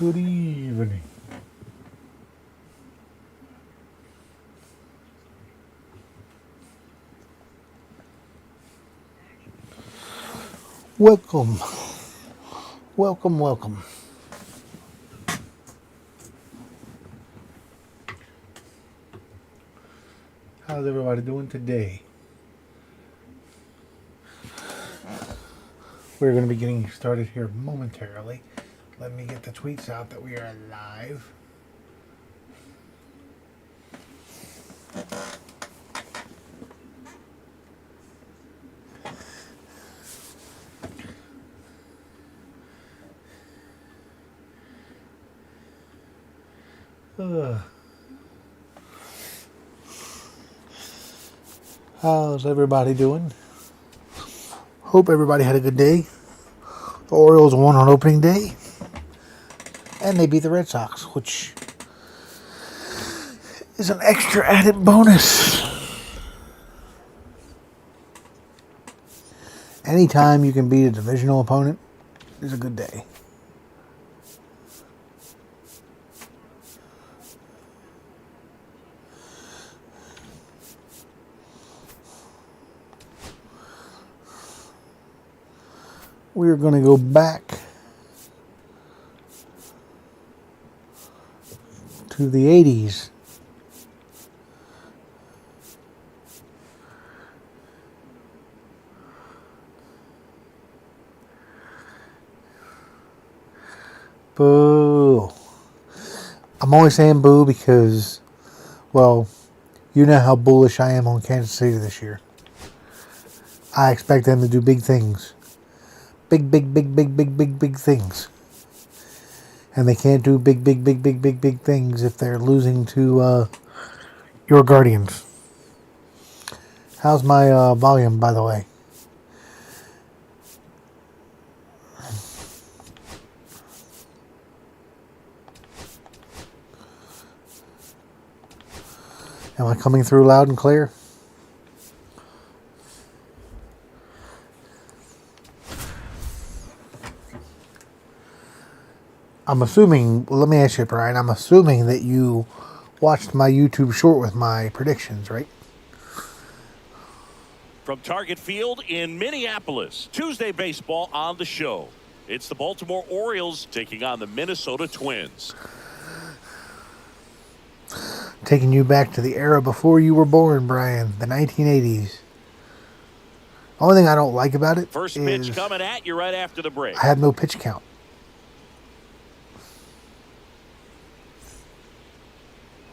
Good evening. Welcome. Welcome, welcome. How's everybody doing today? We're going to be getting started here momentarily. Let me get the tweets out that we are live. How's everybody doing? Hope everybody had a good day. The Orioles won on opening day. And they beat the Red Sox, which is an extra added bonus. Anytime you can beat a divisional opponent is a good day. We're going to go back to the 80s. Boo. I'm only saying boo because, well, you know how bullish I am on Kansas City this year. I expect them to do big things. Big things. And they can't do big things if they're losing to your Guardians. How's my volume, by the way? Am I coming through loud and clear? I'm assuming, let me ask you, Brian, I'm assuming that you watched my YouTube short with my predictions, right? From Target Field in Minneapolis, Tuesday baseball on the show. It's the Baltimore Orioles taking on the Minnesota Twins. Taking you back to the era before you were born, Brian, the 1980s. Only thing I don't like about it First is pitch coming at you right after the break. I have no pitch count.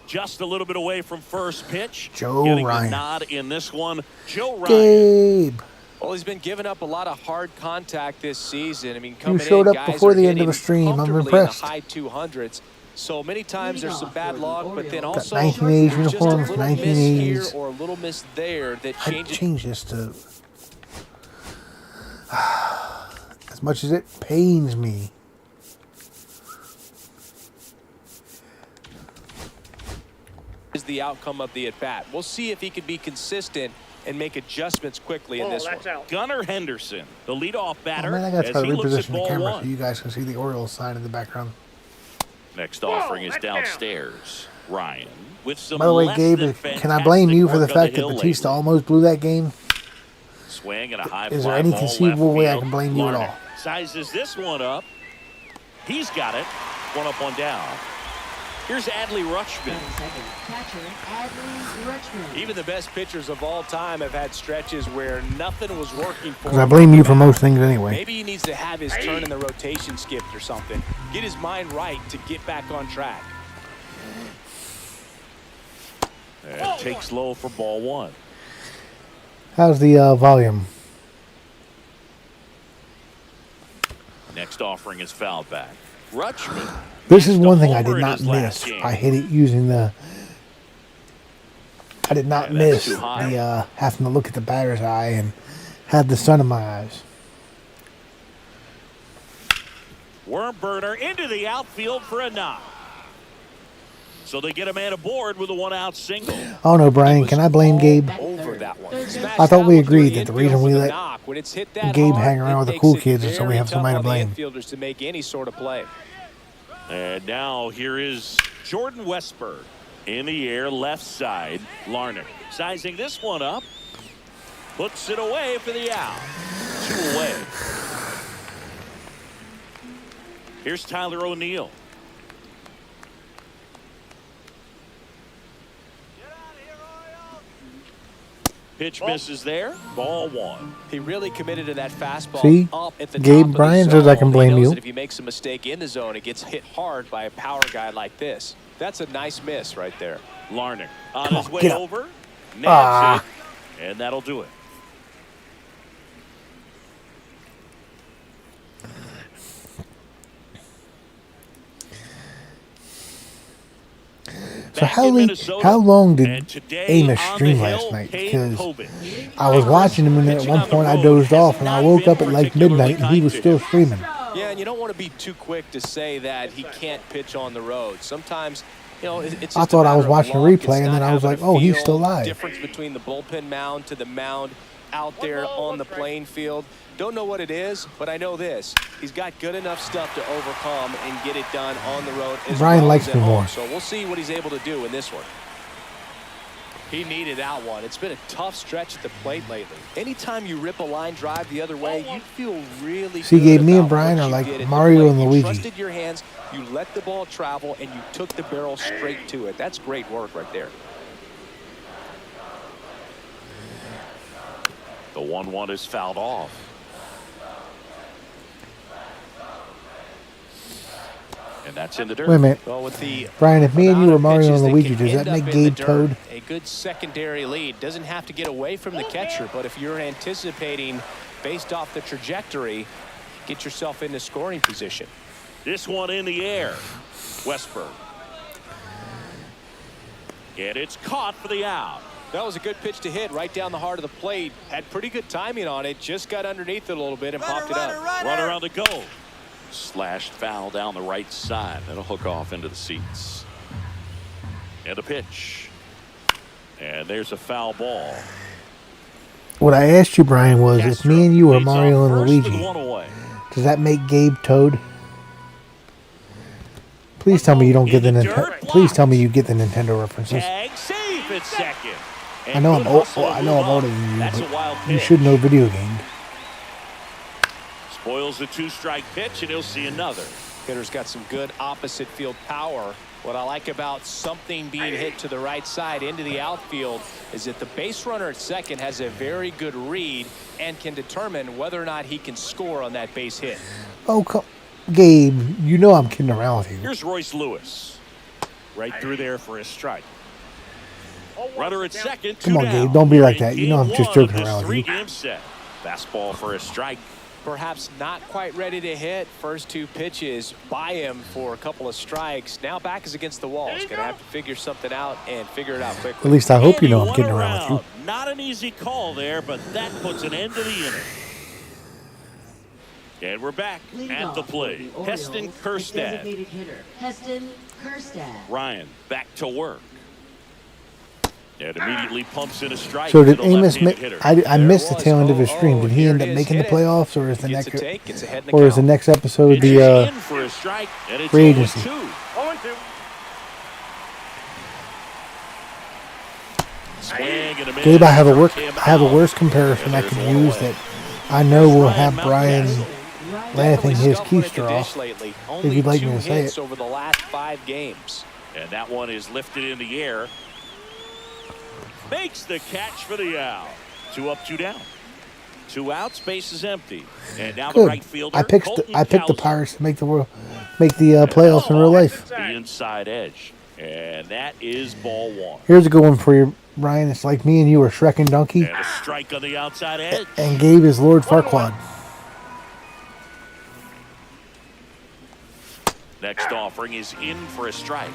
Just a little bit away from first pitch. Joe Getting Ryan. the nod in this one, Joe Ryan. Gabe. Well, he's been giving up a lot of hard contact this season. I mean, You coming showed in, up guys before are the end of hitting the stream. I'm comfortably impressed. In the high 200s. So many times there's some bad luck, but then Got also 1980s just a uniforms, little miss here 1980s. or a little miss there that I'd changes. change this to... As much as it pains me. Is the outcome of the at-bat. We'll see if he can be consistent and make adjustments quickly in this one. Gunnar Henderson, the leadoff batter, Man, I got to as try to he looks at reposition the ball camera one. so you guys can see the Orioles sign in the background. Next offering is downstairs. Ryan with some. By the way, less Gabe, than can I blame you for the fantastic fact work that on the Batista hill almost blew that game? lately. Swing and a high Is there fly any ball conceivable left way I field. can blame you at Larnach all? Sizes this one up. He's got it. One up, one down. Here's Adley Rutschman. Catcher, Adley Rutschman. Even the best pitchers of all time have had stretches where nothing was working for Because I him. blame you for most things anyway. Maybe he needs to have his turn in the rotation skipped or something. Get his mind right to get back on track. And takes low for ball one. How's the volume? Next offering is fouled back. Rutschman. This is missed a one thing I homer did in not his last miss. game. I hit it using the... I did not Yeah, that's miss too high. the having to look at the batter's eye and have the sun in my eyes. Worm burner into the outfield for a knock. So they get a man aboard with a one-out single. Oh no, Brian, can I blame Gabe? Over that one. I thought we agreed that the reason we let when it's hit that Gabe hard, hang around it with the makes cool it kids is so we very have somebody to tough on the blame. infielders to make any sort of play. And now here is Jordan Westburg. In the air, left side. Larnach sizing this one up. Puts it away for the out. 2 away. Here's Tyler O'Neill. Pitch misses there. Ball 1. He really committed to that fastball. See? Up at the Gabe top Bryan of the says I zone. can blame He knows you. that if he makes a mistake in the zone, it gets hit hard by a power guy like this. That's a nice miss right there. Larnach on Come his on, way get up. over. Nabs it. And that'll do it. So how long did Amos stream last night? Because I was watching him, and at one point I dozed off, and I woke up at like midnight, and he was still streaming. Yeah, and you don't want to be too quick to say that he can't pitch on the road. Sometimes, you know, it's just I thought a I was matter of watching a luck. replay, It's and then not I was having like, a oh, he's feel. still live. Difference between the bullpen mound to the mound out there on the playing field. Don't know what it is, but I know this. He's got good enough stuff to overcome and get it done on the road as Brian well likes as me at home. more. So we'll see what he's able to do in this one. He needed that one. It's been a tough stretch at the plate lately. Anytime you rip a line drive the other way, you feel really See, good Gabe, me and about Brian what are you like did at the Mario plate. and You Luigi. trusted your hands, you let the ball travel, and you took the barrel straight to it. That's great work right there. The 1-1 is fouled off. And that's in the dirt. Wait a minute. Well, with the Brian, if me and you amount were of Mario pitches and that Luigi, can does that end make up in the Gabe dirt, Toad? a good secondary lead. Doesn't have to get away from the catcher, but if you're anticipating based off the trajectory, get yourself into scoring position. This one in the air. Westburg. And it's caught for the out. That was a good pitch to hit right down the heart of the plate. Had pretty good timing on it. Just got underneath it a little bit and popped it up. Runner on the go. Slashed foul down the right side. That'll hook off into the seats. And a pitch. And there's a foul ball. What I asked you, Brian, was if Castro me and you were leads Mario off and first with Luigi, 1 away. does that make Gabe Toad? Please tell me you don't get the Nintendo. Please tell me you get the Nintendo references. Tag safe at second. I know I'm old. I know I'm older than you, That's a wild but you pitch. should know video games. Spoils the 2-strike pitch, and he'll see another. Hitter's got some good opposite field power. What I like about something being hit to the right side into the outfield is that the base runner at second has a very good read and can determine whether or not he can score on that base hit. Oh, Gabe, you know I'm kidding around with you. Here's Royce Lewis. Right through there for a strike. Runner at second. Come on, down. Gabe, don't be like that. You know I'm just Game joking one of around this with you. 3-game set. Fastball for a strike. Perhaps not quite ready to hit. First 2 pitches by him for a couple of strikes. Now back is against the wall. He's going to have to figure something out and figure it out quickly. At least I hope you know I'm And he kidding won around with you. Not an easy call there, but that puts an end to the inning. And we're back Leading at off the for play. the Heston Orioles, the Kjerstad. designated hitter, Heston Kjerstad. Ryan back to work. And immediately pumps in a strike. So to did the Amos? left-handed hitter. I missed the was. tail end of his Oh, stream. Did he here end it up is. making the Hit it. playoffs, or is the Gets next, a take, gets ahead in the or is the count. next episode Pitch the in for a strike, and it's free 0-2. agency? 0-2. Swing and a miss. Gabe? I have Came a out. worse comparison I And could there's one use away. that I know will have Ryan Brian Mountcastle. laughing his Definitely keister scuffling at the dish off. lately. If Only you'd like 2 me to say hits it. over the last 5 games. And that one is lifted in the air. Makes the catch for the out. 2 up, 2 down. 2 outs, base is empty. And now the Good. right fielder. I picked Colton the Cowser. Pirates to make the playoffs in real life. The inside edge. And that is ball 1. Here's a good one for you, Brian. It's like me and you are Shrek and Donkey, And a strike on the outside edge. and Gabe is Lord Farquaad. Next offering is in for a strike.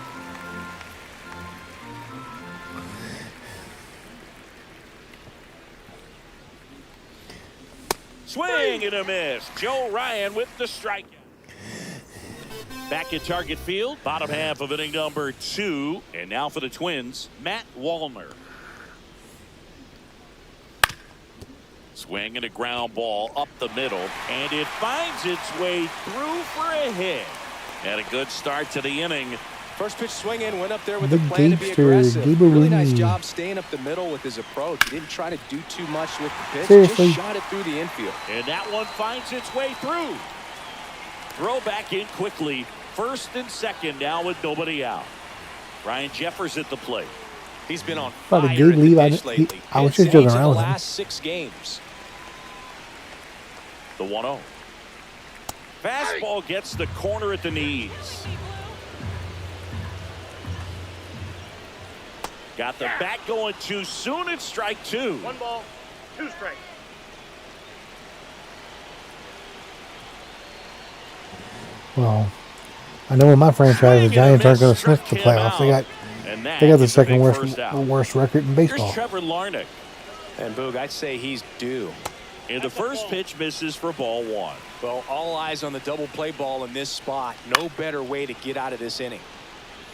Swing and a miss. Joe Ryan with the strikeout. Back at Target Field, bottom half of inning number 2. And now for the Twins, Matt Wallner. Swing and a ground ball up the middle, and it finds its way through for a hit. And a good start to the inning. First pitch swing in, went up there with The the plan to be Gangster, aggressive. Gabe Really nice Rooney. job staying up the middle with his approach. He didn't try to do too much with the pitch. Seriously. Just shot it through the infield. And that one finds its way through. Throw back in quickly. First and second now with nobody out. Ryan Jeffers at the plate. He's been on Thought fire of Gabe at the Lee, dish I lately. was Hit just joking six in around the with him. last 6 games. The 1-0. Fastball gets the corner at the knees. Got the bat going too soon. It's strike 2. 1 ball, 2 strikes. Well, I know in my franchise, the Giants aren't going to sniff the playoffs. They got the second worst record in baseball. Here's Trevor Larnach. And Boog, I'd say he's due. And the first pitch misses for ball 1. Well, all eyes on the double play ball in this spot. No better way to get out of this inning.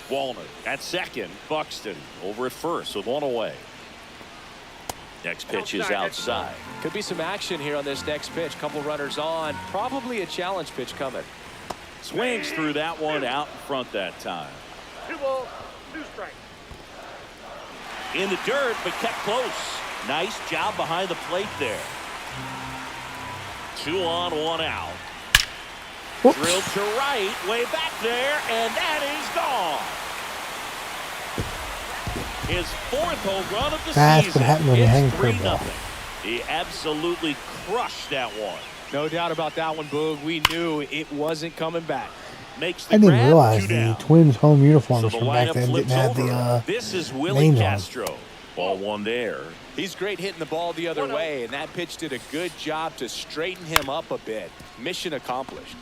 Walner at second. Buxton over at first with 1 away. Next pitch is outside. Could be some action here on this next pitch. Couple runners on. Probably a challenge pitch coming. Swings through that one out in front that time. 2 balls, 2 strikes. In the dirt, but kept close. Nice job behind the plate there. 2 on, 1 out. Whoops. Drilled to right, way back there, and that is gone. His 4th home run of the That's season. what happened when you hang a It's curveball. 3-0. He absolutely crushed that one. No doubt about that one, Boog. We knew it wasn't coming back. Makes the I didn't grab, realize 2 the down. Twins' home So uniforms the from back lineup then flips didn't have over. the This is Willie names on. Castro. Ball 1 there. He's great hitting the ball the other way, and that pitch did a good job to straighten him up a bit. Mission accomplished.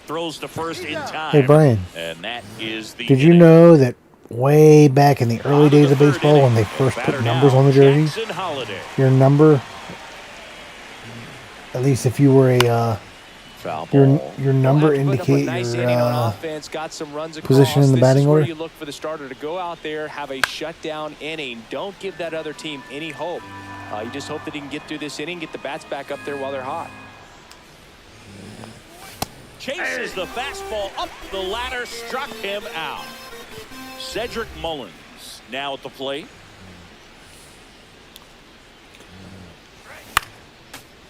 Throws to first in time. Hey, Brian. And that is the Did you inning. know that way back in the early days of baseball, when they first Batter put numbers now, on the jerseys, Jackson Holiday. your number, at least if you were a Foul ball. your number Well, after putting up a indicate nice your inning on offense, got some runs across. position in the batting This is where order? you look for the starter to go out there, have a shutdown inning. Don't give that other team any hope. You just hope that he can get through this inning, get the bats back up there while they're hot. Chases the fastball up the ladder, struck him out. Cedric Mullins now at the plate.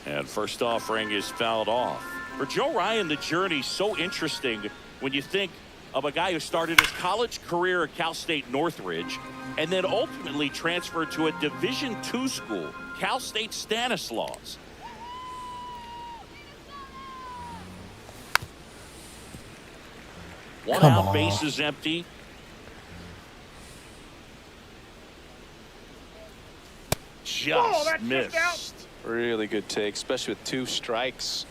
And first offering is fouled off. For Joe Ryan, the journey's so interesting when you think of a guy who started his college career at Cal State Northridge and then ultimately transferred to a Division II school, Cal State Stanislaus. One Come out, on. base is empty. Just that's missed. just out. Really good take, especially with 2 strikes.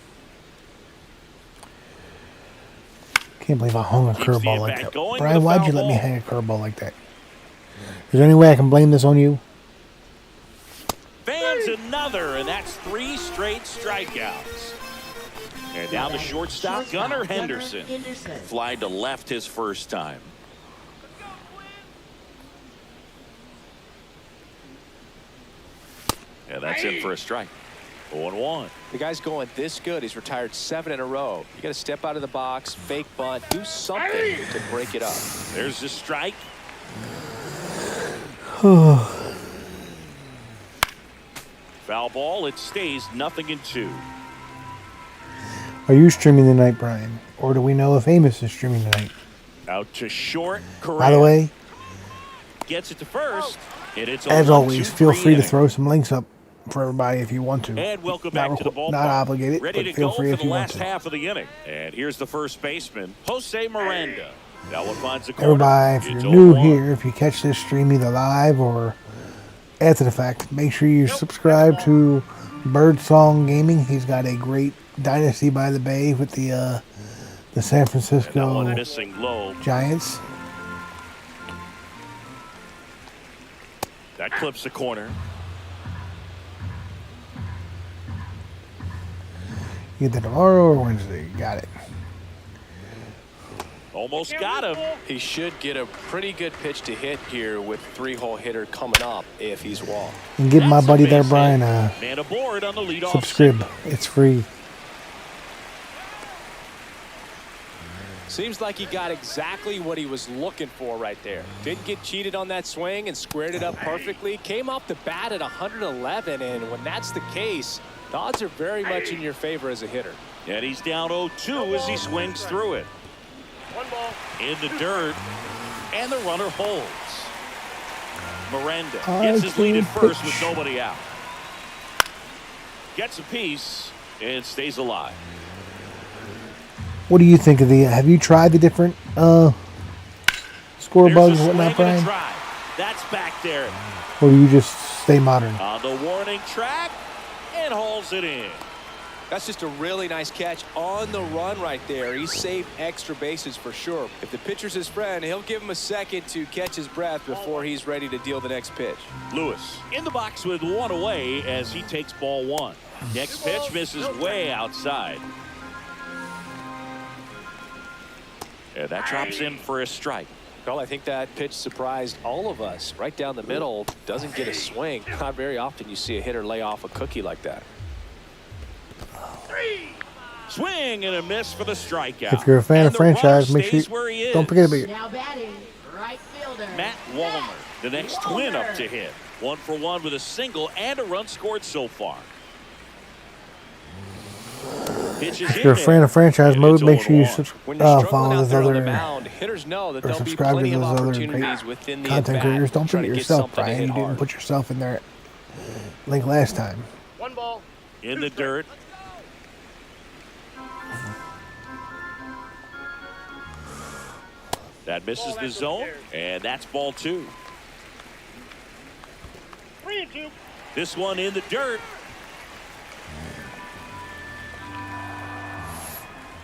Can't believe I hung a Keeps the curveball like at-bat that. going Brian, with a why'd you foul let me ball. hang a curveball like that? Is there any way I can blame this on you? Fans another, and that's 3 straight strikeouts. And now the shortstop, Gunnar Henderson. Fly to left his first time. And that's in for a strike. 0-1. The guy's going this good. He's retired 7 in a row. You got to step out of the box, fake bunt, do something to break it up. There's the strike. Foul ball. It stays 0-2. Are you streaming tonight, Brian? Or do we know if Amos is streaming tonight? Out to short. Correa By the way, gets it to first. And it's as a always, 1-2-3 feel free to inning. throw some links up for everybody if you want to. And welcome Not back to the requ- ballpark. not obligated, Ready but to feel go free for if the you want last to. half of the inning. And here's the first baseman, Jose Miranda. That one finds the corner. Everybody, if It's you're new 0-1. here, if you catch this stream either live or after the fact, make sure you subscribe to Birdsong Gaming. He's got a great Dynasty by the Bay with the San And that Francisco one missing low. Giants. That clips the corner. Either tomorrow or Wednesday. Got it. Almost got him. He should get a pretty good pitch to hit here with 3-hole hitter coming up if he's walked. And give my That's a buddy there, base Brian, hit. a Man aboard on the leadoff. subscribe. It's free. Seems like he got exactly what he was looking for right there. Didn't get cheated on that swing and squared it up perfectly. Came off the bat at 111, and when that's the case, the odds are very much in your favor as a hitter. And he's down 0-2 as he swings through it. 1 ball. In the dirt, and the runner holds. Miranda I gets his lead at can first with pitch. nobody out. Gets a piece and stays alive. What do you think of the? Have you tried the different score Here's bugs a and whatnot, swing and a Brian? drive. That's back there Or do you just stay modern? on the warning track and hauls it in. That's just a really nice catch on the run right there. He saved extra bases for sure. If the pitcher's his friend, he'll give him a second to catch his breath before he's ready to deal the next pitch. Lewis in the box with 1 away as he takes ball 1. Next pitch misses way outside. And that drops in for a strike. Well, I think that pitch surprised all of us. Right down the middle, doesn't get a swing. Not very often you see a hitter lay off a cookie like that. Swing and a miss for the strikeout. If you're a fan And of the runner franchise, make sure stays where he is. don't forget about your. Now batting, right fielder. Matt Wallner, the next twin up to hit. 1 for 1 with a single and a run scored so far. Pitches If you're a fan of franchise mode, make sure you When you're struggling follow out those there on the other mound, hitters know that or there'll be subscribe to plenty of those other opportunities great within the content at-bat creators. Don't to try forget to get yourself, something to Brian. hit You didn't hard. put yourself in there like last time. 1 ball. In the dirt. That misses the zone, and that's ball 2. 3-2. This one in the dirt.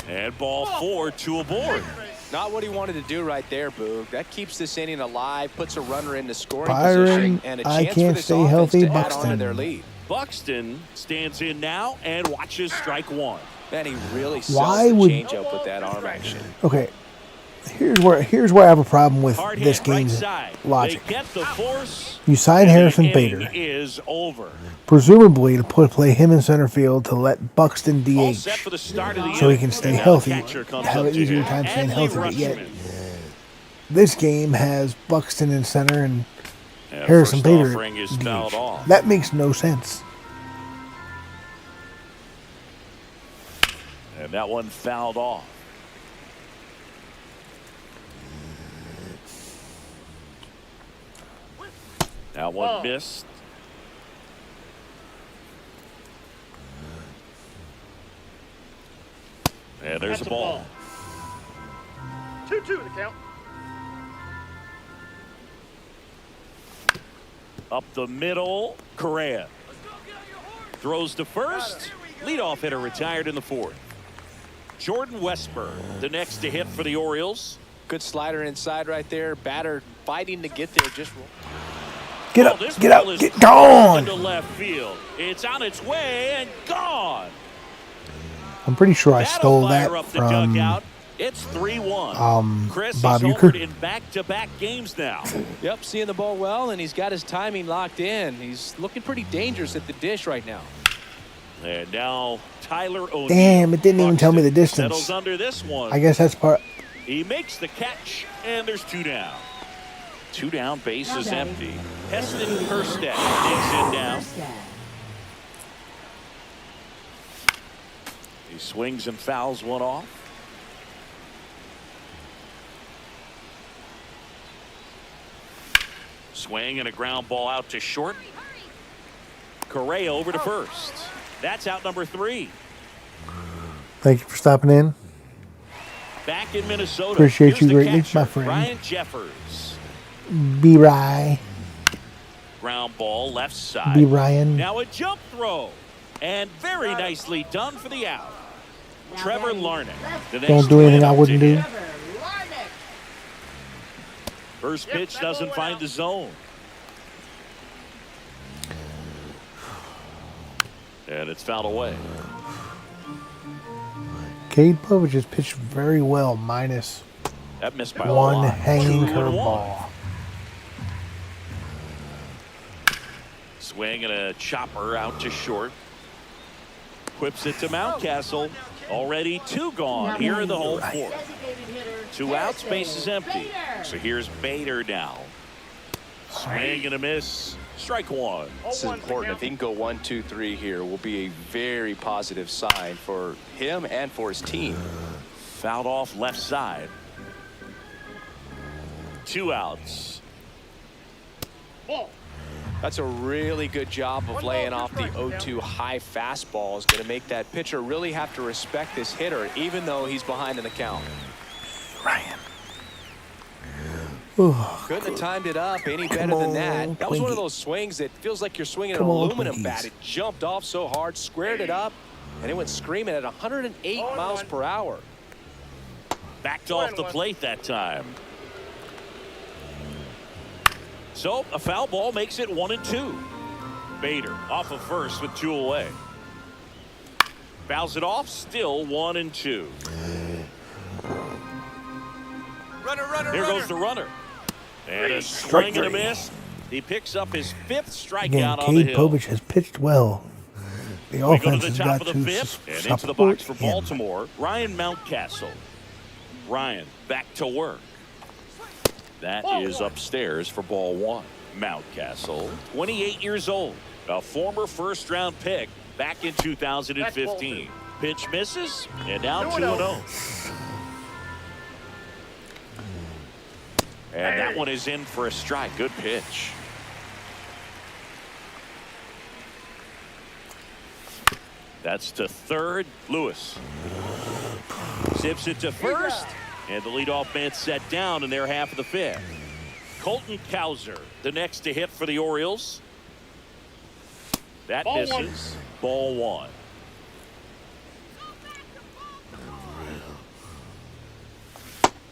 And ball 4, 2 aboard. Not what he wanted to do right there, Boog. That keeps this inning alive, puts a runner into scoring Byron, position, and a I chance for can't this stay offense healthy, to add on to Buxton. their lead. Buxton stands in now and watches strike 1. Man, he really sells Why the would- changeup with that arm action. Okay, here's where I have a problem with Hard this hit right game's side. logic. They get the force. You sign and Harrison the inning Bader, is over. presumably to play him in center field to let Buxton All DH, set for the start of the so he inning. can stay And now the healthy, catcher comes have up an to easier hit. time staying Adley healthy. But yet, Rutschman. this game has Buxton in center and And Harrison first Bader offering is DH. fouled off. That makes no sense. And that one fouled off. That one Ball. missed. And there's That's a ball. 2-2 the count. Up the middle, Correa. Throws to first. Leadoff hitter retired in the 4th. Jordan Westburg, the next to hit for the Orioles. Good slider inside right there. Batter fighting to get there. Just Get Oh, up, this get ball out, is get drilled into gone. left field. It's on its way and gone. I'm pretty sure I That'll stole fire that up the from dugout. It's 3-1. Chris Bob is Uecker. homered in back-to-back games now. Yep, seeing the ball well, and he's got his timing locked in. He's looking pretty dangerous at the dish right now. And now Tyler O'Neill. Damn, it didn't even tell me the Buxton distance. settles under this one. I guess that's part. He makes the catch, and there's 2 down. 2 down, base is Okay. empty. Heston Kjerstad digs in down. Kjerstad. He swings and fouls one off. Swing and a ground ball out to short. Correa over to first. That's out number 3. Thank you for stopping in. Back in Minnesota. Appreciate Here's you the greatly, catcher, my friend. Ryan Jeffers. B. Rye. Ground ball left side. B. Ryan. Now a jump throw. And very nicely done for the out. Now Trevor batting, Larnach. left The Don't next do anything twin I up to wouldn't do. hit. Trevor Larnach. First pitch that doesn't ball went find out. the zone. And it's fouled away. Cade Povich has pitched very well, minus That missed by a one lot. hanging 2-1. curveball. Swing and a chopper out to short. Whips it to Mountcastle. Already 2 gone here in the home fourth. Designated hitter, 2 outs, Harrison base is empty. Bader. So here's Bader now. Swing and a miss. Strike 1. This is important. If he can go 1, 2, 3 here, will be a very positive sign for him and for his team. Fouled off left side. 2 outs. Ball. That's a really good job of laying off the 0-2 high fastball. Is going to make that pitcher really have to respect this hitter, even though he's behind in the count. Ryan. Couldn't have timed it up any better than that. That was one of those swings that feels like you're swinging an Come on, aluminum Twinkies. bat. It jumped off so hard, squared it up, and it went screaming at 108 miles per hour. Backed off the plate that time. So a foul ball makes it 1-2. Bader off of first with 2 away. Fouls it off, still 1-2. Here goes the runner. And a swing and a miss. He picks up his 5th Again, strikeout on the Cade hill. Povich has pitched well. The We go offense to the has top got of the to 5th and into the box for support him. Baltimore. Ryan Mountcastle. Ryan back to work. That is upstairs for ball 1. Mountcastle, 28 years old, a former first-round pick back in 2015. Pitch misses, and now 2-0. And that one is in for a strike. Good pitch. That's to third. Lewis zips it to first, and the leadoff man set down in their half of the 5th. Colton Cowser, the next to hit for the Orioles. That Ball misses. Ball 1.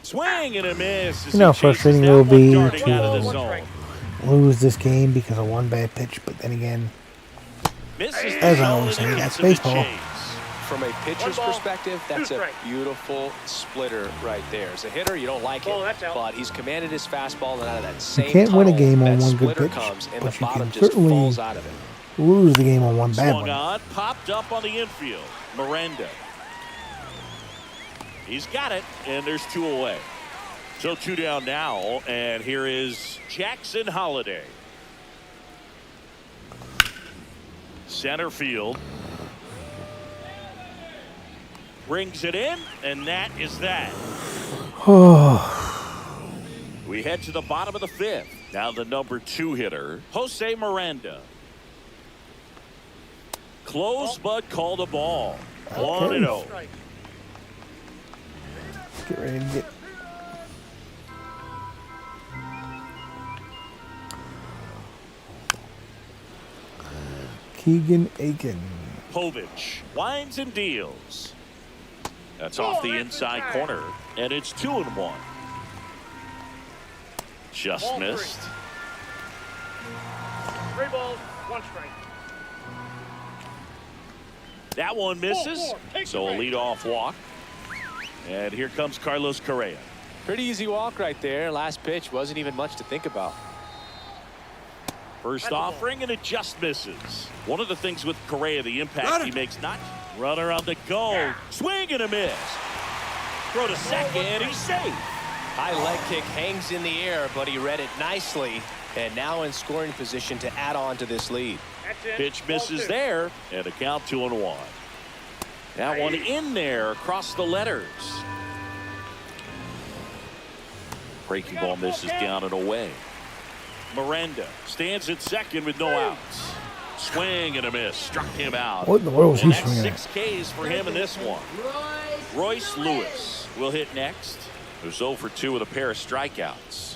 Swing and a miss. You know how frustrating it will be to to lose this game because of one bad pitch, but then again, as I always say, that's baseball. From a pitcher's One ball, perspective, that's two a strikes. beautiful splitter right there. As a hitter, you don't like Ball, it, that's out. but he's commanded his fastball, and out of that same can't win a tunnel, game on that one good splitter pitch, comes, and but the you bottom can just certainly falls out of it. lose the game on one bad Swung one. on, popped up on the infield. Miranda. He's got it, and there's 2 away. So 2 down now, and here is Jackson Holiday. Center field. Brings it in, and that is that. We head to the bottom of the 5th. Now the number 2 hitter, Jose Miranda. Close, but called a ball. 1-0. Strike. Get ready to get. Keegan Aiken. Povich winds and deals. That's off the inside corner, and it's 2-1. Just Ball 3. missed. 3 balls, 1 strike. That one misses, Take so a the leadoff walk. And here comes Carlos Correa. Pretty easy walk right there. Last pitch wasn't even much to think about. First offering, and it just misses. One of the things with Correa, the impact he makes, not runner on the go. Swing and a miss. Throw to second, he's safe. High leg kick hangs in the air, but he read it nicely, and now in scoring position to add on to this lead. That's it. Pitch Ball misses 2. there, and a count 2-1. That one in there across the letters. Breaking ball misses down and away. Miranda stands at second with no outs. Swing and a miss. Struck him out. What in the world is And he that's swinging at? 6 Ks for him in this one. Royce Lewis will hit next. Who's 0 for 2 with a pair of strikeouts.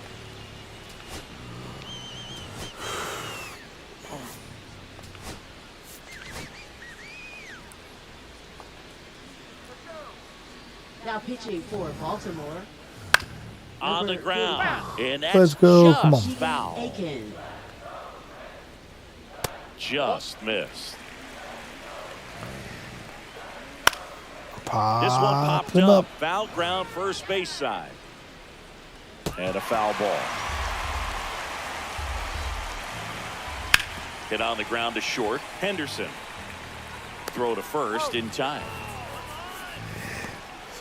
Now pitching for Baltimore. On the ground. And that's Let's go. just Come on. foul. Aiken. Just missed. Pop This one popped him up. Foul ground first base side. And a foul ball. Hit on the ground to short. Henderson. Throw to first in time.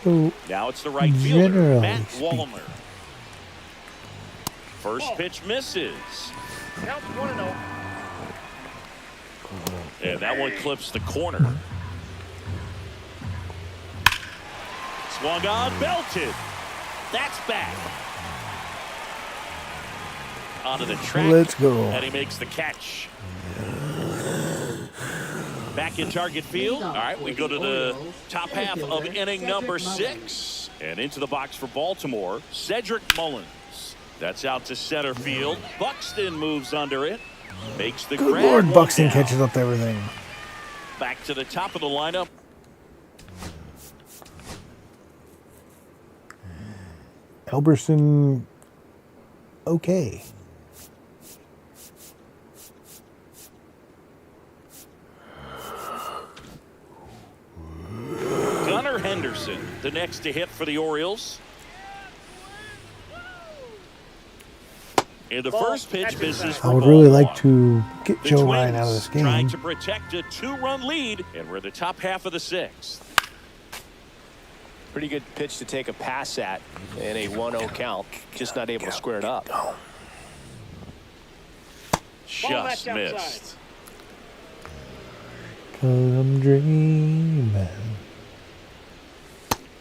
So Now it's the right fielder, generally Matt speaking. Wallner. First pitch misses. Counts 1-0. And that one clips the corner. Swung on, belted. That's back. Onto the track. Let's go. And he makes the catch. Back in target field. All right, we go to the top half of inning number 6. And into the box for Baltimore, Cedric Mullins. That's out to center field. Buxton moves under it. Makes the Good grab. Lord, Buxton down. catches up to everything. Back to the top of the lineup. Elberson, okay. Gunnar Henderson, the next to hit for the Orioles. And the first pitch misses for I would really ball like one. to get The Joe Twins Ryan out of this trying game. to protect a 2-run lead, and we're the top half of the 6th. Pretty good pitch to take a pass at in a 1-0 count. Just not able to square it up. Ball Just back missed. outside. 'Cause I'm dreaming.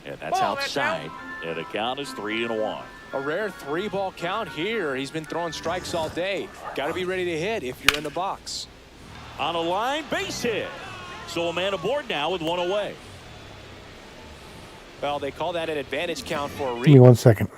And that's Ball, that's outside. And the count is 3-1. A rare 3-ball count here. He's been throwing strikes all day. Got to be ready to hit if you're in the box. On a line, base hit. So a man aboard now with 1 away. Well, they call that an advantage count for a Give me reason. 1 second.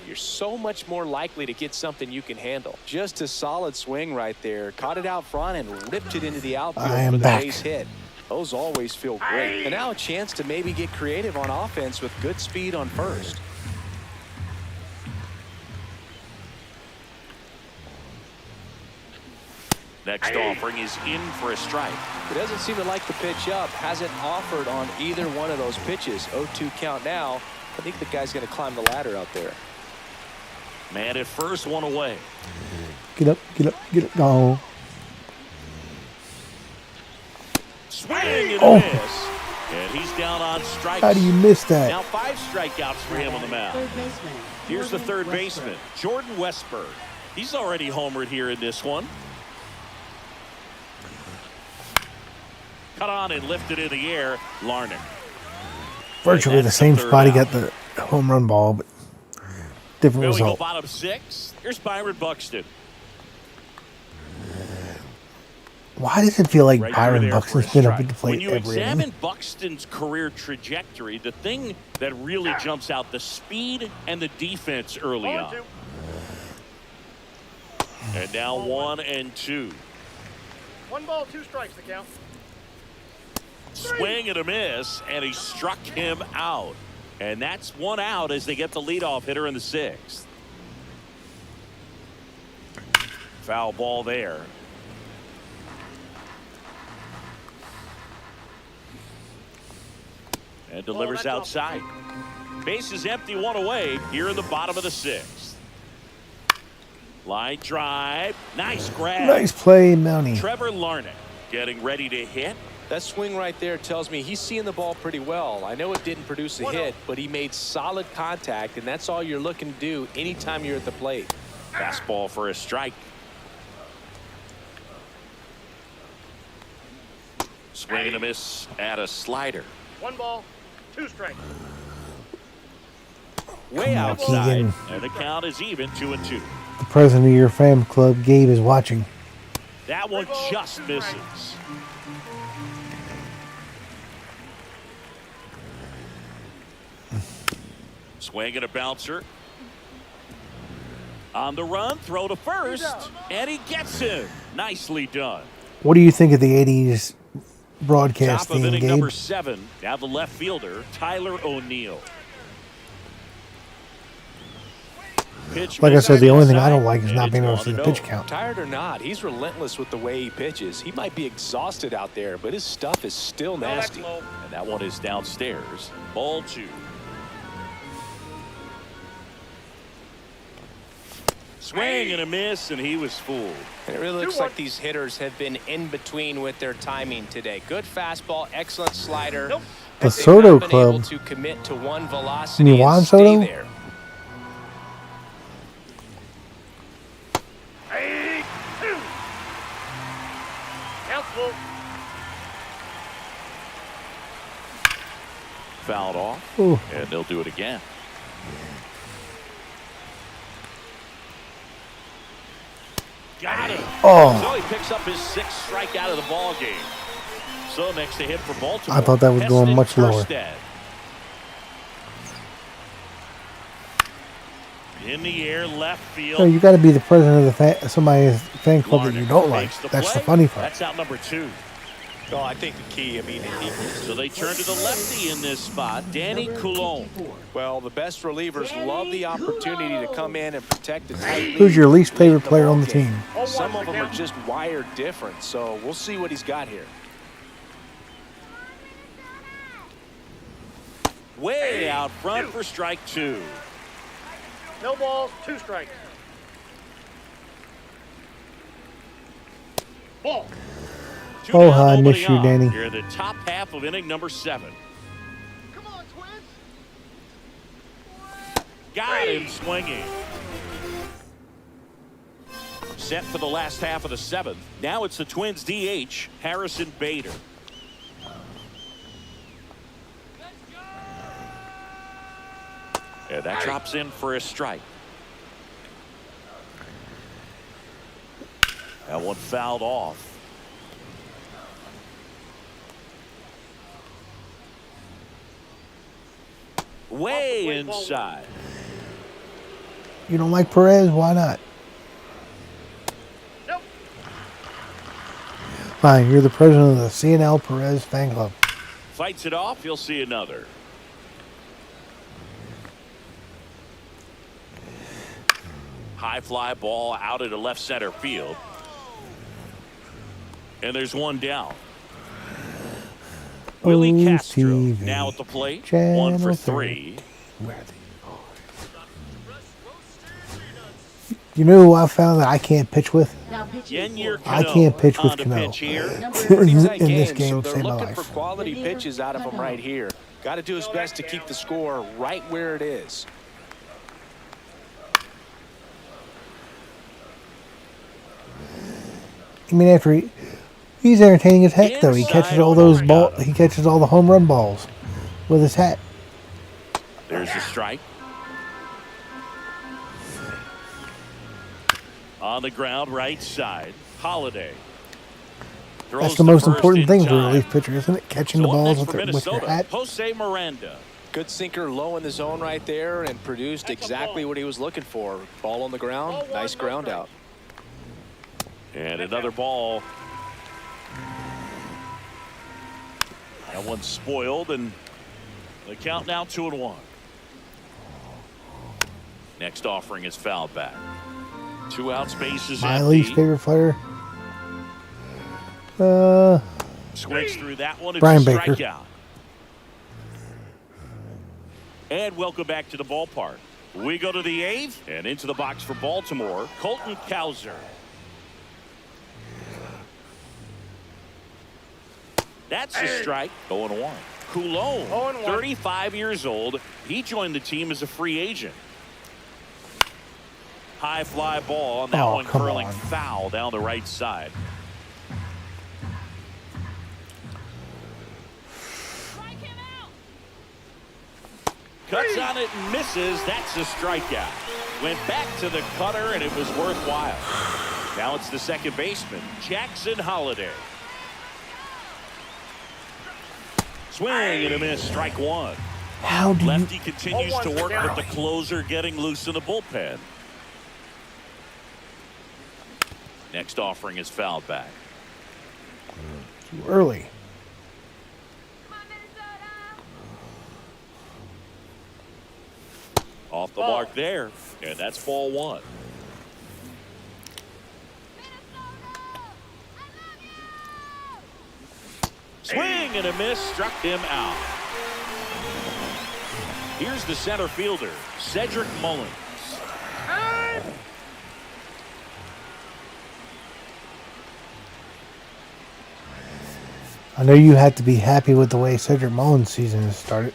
You're so much more likely to get something you can handle. Just a solid swing right there. Caught it out front and ripped it into the outfield I am for the back. base hit. Those always feel great. And now a chance to maybe get creative on offense with good speed on first. Next offering is in for a strike. He doesn't seem to like the pitch up. Hasn't offered on either one of those pitches. 0-2 count now. I think the guy's going to climb the ladder out there. Man at first, 1 away. Get up, get up, get up. Oh. Swing and Oh. a miss. And he's down on strikes. How do you miss that? Now 5 strikeouts for him on the mound. Third baseman. Here's the Jordan third Westbrook. baseman, Jordan Westberg. He's already homered here in this one. Cut on and lifted in the air, Larnach. Virtually And the that's same the third spot he out. got the home run ball, but different Here we go, result. bottom 6. Here's Byron Buxton. Why does it feel like Right Byron through there Buxton's for a been up strike. at the plate When you every examine inning? Buxton's career trajectory, the thing that really jumps out, the speed and the defense early on. 0-2. And now 1 and 2. 1 ball, 2 strikes the count. Swing and a miss, and he struck him out. And that's 1 out as they get the leadoff hitter in the 6th. Foul ball there. And delivers that's outside. Base is empty, 1 away here in the bottom of the 6th. Line drive. Nice grab. Nice play, Mountie. Trevor Larnach getting ready to hit. That swing right there tells me he's seeing the ball pretty well. I know it didn't produce a hit, but he made solid contact, and that's all you're looking to do anytime you're at the plate. Fastball for a strike. Swing and a miss at a slider. 1 ball, two strikes. Way Come on, outside. Keegan. And the count is even, 2-2. The president of your fan club, Gabe, is watching. That one just misses. Swing and a bouncer. On the run, throw to first, and he gets him. Nicely done. What do you think of the 80s broadcast Top of theme, inning Gabe? number 7. Now the left fielder, Tyler O'Neill. Pitch Like I said, the only thing I inside, don't like is and not it's being able to see the 1-0. pitch count. Tired or not, he's relentless with the way he pitches. He might be exhausted out there, but his stuff is still No, that's nasty. low. And that one is downstairs. Ball 2. Swing and a miss, and he was fooled. And it really looks 2-1. like these hitters have been in between with their timing today. Good fastball, excellent slider. Nope. The They've Soto not been able Club. to commit to one velocity You want and stay Soto? there. Hey, 2. Count's full. Fouled off, Ooh. and they'll do it again. Got him. Oh. So he picks up his 6th strikeout of the ball game. So next to hit for Baltimore. I thought that was going Heston much lower. Kjerstad. In the air, left field. No, you got to be the president of the somebody's fan club that you Larnach don't like. makes the That's the play. funny part. That's out number 2. Well, I think the key, So they turn to the lefty in this spot, Danny Number Coulombe. 54. well, the best relievers love the opportunity to come in and protect the tight lead. Who's your least Lead favorite player ball on the game. team? Some of them are just wired different, so we'll see what he's got here. Way out front for strike 2. No balls, 2 strikes. Ball. 2 Oh, down, I nobody miss you, on. Danny. You're the top half of inning number 7. Come on, Twins. Got him swinging. Set for the last half of the 7th. Now it's the Twins DH, Harrison Bader. Yeah, that drops in for a strike. That one fouled off. Way inside. You don't like Perez? Why not? Nope. Fine, you're the president of the CNL Perez fan club. Fights it off. You'll see another. High fly ball out into left center field. And there's one down. Willie Oh, Castro TV. now at the plate. Channel 1 for 30. 3. Where are they? You know who I found that I can't pitch with? Now pitching Yenyer for I Cano can't pitch with on to Cano. pitch here. number Pretty tight In this game, game, so they're saved my looking for life. quality pitches out of him right here. Got to do his best to keep the score right where it is. I mean, after he's entertaining as heck, though. He catches all those ball. He catches all the home run balls with his hat. There's the strike. On the ground, right side. Holiday. Throws That's the to most first important in thing for a time. relief pitcher, isn't it? Catching the So up balls next with, for with your Minnesota, hat. Jose Miranda. Good sinker low in the zone right there and produced exactly what he was looking for. Ball on the ground, nice ground out. And another ball. That one's spoiled, and the count now 2-1. Next offering is fouled back. 2 outs, bases My empty. least favorite player. Swings through that one. It's Brian a Baker. strikeout. And welcome back to the ballpark. We go to the 8th and into the box for Baltimore, Colton Cowser. That's a strike. 0-1. Coulombe, 0-1. 35 years old. He joined the team as a free agent. High fly ball on that Oh, one, come curling on. foul down the right side. Cuts on it and misses. That's a strikeout. Went back to the cutter, and it was worthwhile. Now it's the second baseman, Jackson Holliday. Swing and a miss, strike one. How do you... Lefty continues to work with the closer getting loose in the bullpen. Next offering is fouled back. Too early. Off the mark there, and that's ball one. Swing and a miss, struck him out. Here's the center fielder, Cedric Mullins. I know you have to be happy with the way Cedric Mullins' season has started.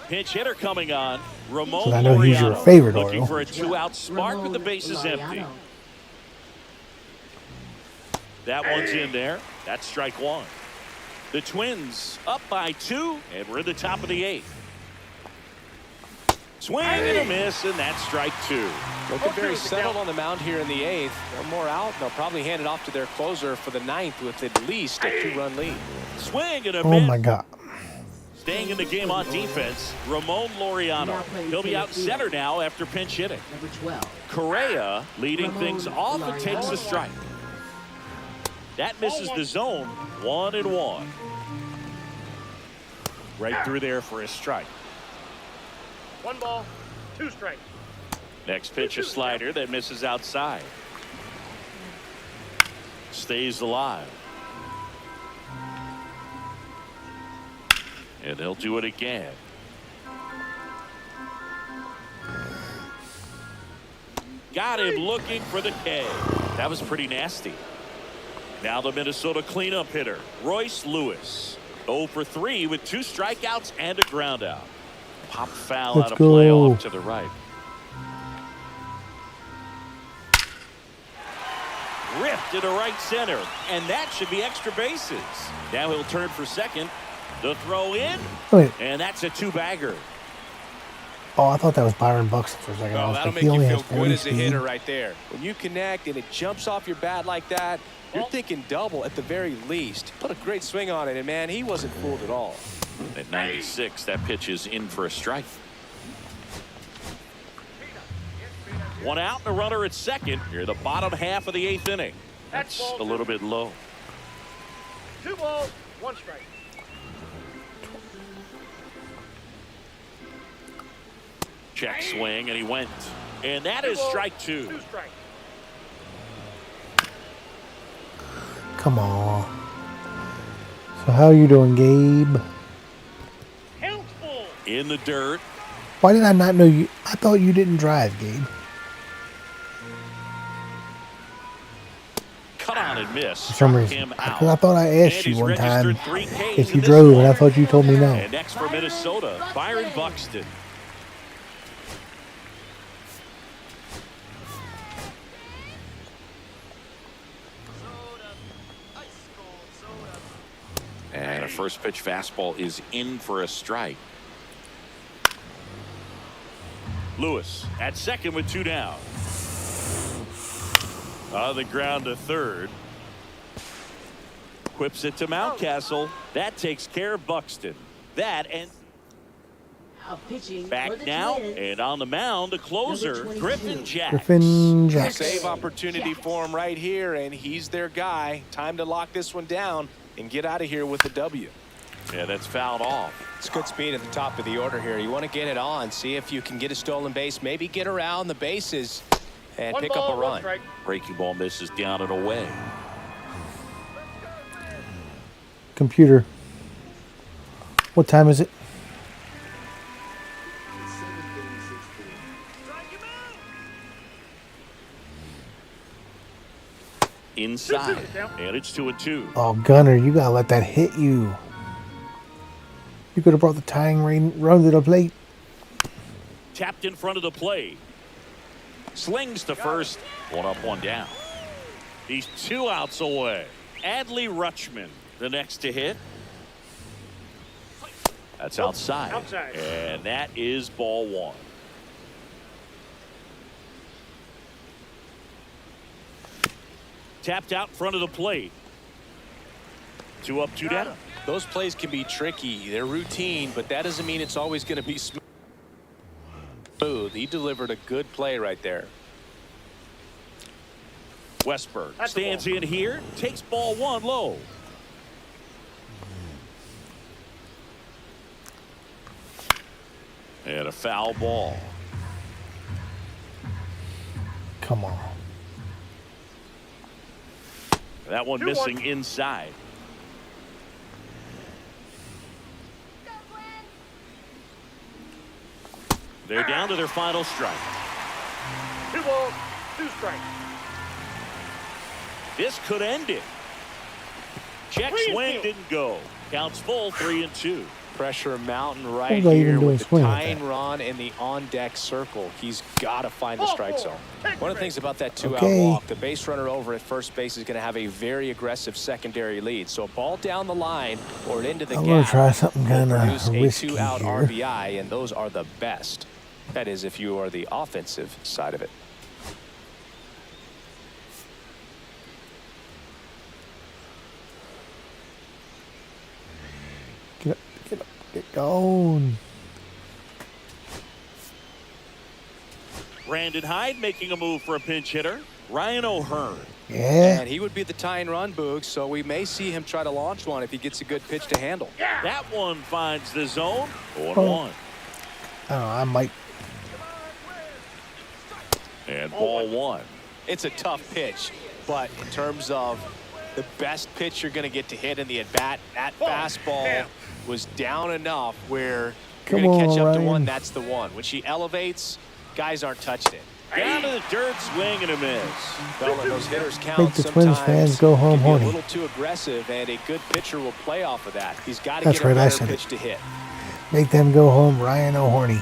Pinch hitter coming on. Ramon So I know he's your Laureano favorite looking Oriole. for a two-out spark with the bases empty. Laureano. That one's in there. That's strike one. The Twins up by 2, and we're in the top of the 8th. Swing and a miss, and that's strike 2. Looking very settled on the mound here in the 8th. One more out, and they'll probably hand it off to their closer for the 9th with at least a 2-run lead. Swing and a Oh miss. my God. Staying in the game on defense, Ramon Laureano. He'll be out center now after pinch hitting. Number 12. Correa leading Ramon things off and takes a strike. That misses the zone. 1-1. Right through there for a strike. 1 ball, 2 strikes. Next pitch, a slider that misses outside. Stays alive. And they'll do it again. Got him looking for the K. That was pretty nasty. Now the Minnesota cleanup hitter, Royce Lewis. 0 for 3 with 2 strikeouts and a ground out. Pop foul Let's out of go. play off to the right. Ripped into right center, and that should be extra bases. Now he'll turn for second. The throw in, Wait. and that's a 2-bagger. Oh, I thought that was Byron Buxton for a second. I Oh, was that'll like, make he you only feel has good 40 as a speed. hitter right there. When you connect and it jumps off your bat like that, you're thinking double at the very least. Put a great swing on it, and man, he wasn't fooled at all. At 96, that pitch is in for a strike. 1 out and a runner at second. Here, the bottom half of the 8th inning. That's a little bit low. 2 balls, 1 strike. Check swing, and he went. And that is strike 2. 2 strikes. Come on. So how you doing, Gabe? Count full. In the dirt. Why did I not know you? I thought you didn't drive, Gabe. Cut on and miss. For some Struck reason. him Because out. I thought I asked And you he's one time registered 3 Ks if in you this drove, one. and I thought you told me no. And next for Minnesota, Byron Buxton. And a first pitch fastball is in for a strike. Lewis at second with 2 down. On the ground to third. Whips it to Mountcastle. That takes care of Buxton. That and Out pitching for back the now Twins. and on the mound, the closer, Number 22. Griffin Jacks. Griffin Jacks. Save opportunity for him right here, and he's their guy. Time to lock this one down and get out of here with the W. Yeah, that's fouled off. It's good speed at the top of the order here. You want to get it on, see if you can get a stolen base, maybe get around the bases and 1 pick ball, up a 1 run. strike. Breaking ball misses down and away. Computer. What time is it? Inside, and it's 2-2. Oh, Gunner, you gotta let that hit you. You could have brought the tying run to the plate. Tapped in front of the plate. Slings to first. 1 up, 1 down. He's 2 outs away. Adley Rutschman, the next to hit. That's outside. Outside. And that is ball one. Tapped out in front of the plate. 2 up, 2 down. Those plays can be tricky. They're routine, but that doesn't mean it's always going to be smooth. He delivered a good play right there. Westberg stands in here, takes ball one low. And a foul ball. Come on. That one missing inside. They're down to their final strike. 2 balls, 2 strikes. This could end it. Check swing didn't go. Counts full, 3-2. Pressure mountain right What was I even here doing with the swing with tying that? run in the on-deck circle. He's got to find the strike zone. One of the things about that 2-out Okay. walk, the base runner over at first base is going to have a very aggressive secondary lead. So a ball down the line or into the I'm going to gap try something will kind produce of a risky 2-out here. RBI, and those are the best. That is, if you are the offensive side of it. Get up, get up, get going. Brandon Hyde making a move for a pinch hitter. Ryan O'Hearn. Yeah. And he would be the tying run, Boog, so we may see him try to launch one if he gets a good pitch to handle. That one finds the zone. 0-1. I don't know, I might. And ball one. It's a tough pitch, but in terms of the best pitch you're going to get to hit in the at-bat, that fastball was down enough where you're Come going to on, catch up to Ryan. one. That's the one. When she elevates, guys aren't touching it. Down to the dirt, swing and a miss. Well, and those hitters count Make the Twins sometimes fans go home can be horny. a little too aggressive, and a good pitcher will play off of that. He's got to That's get a right, I better said it. pitch to hit. Make them go home, Ryan O'Horny.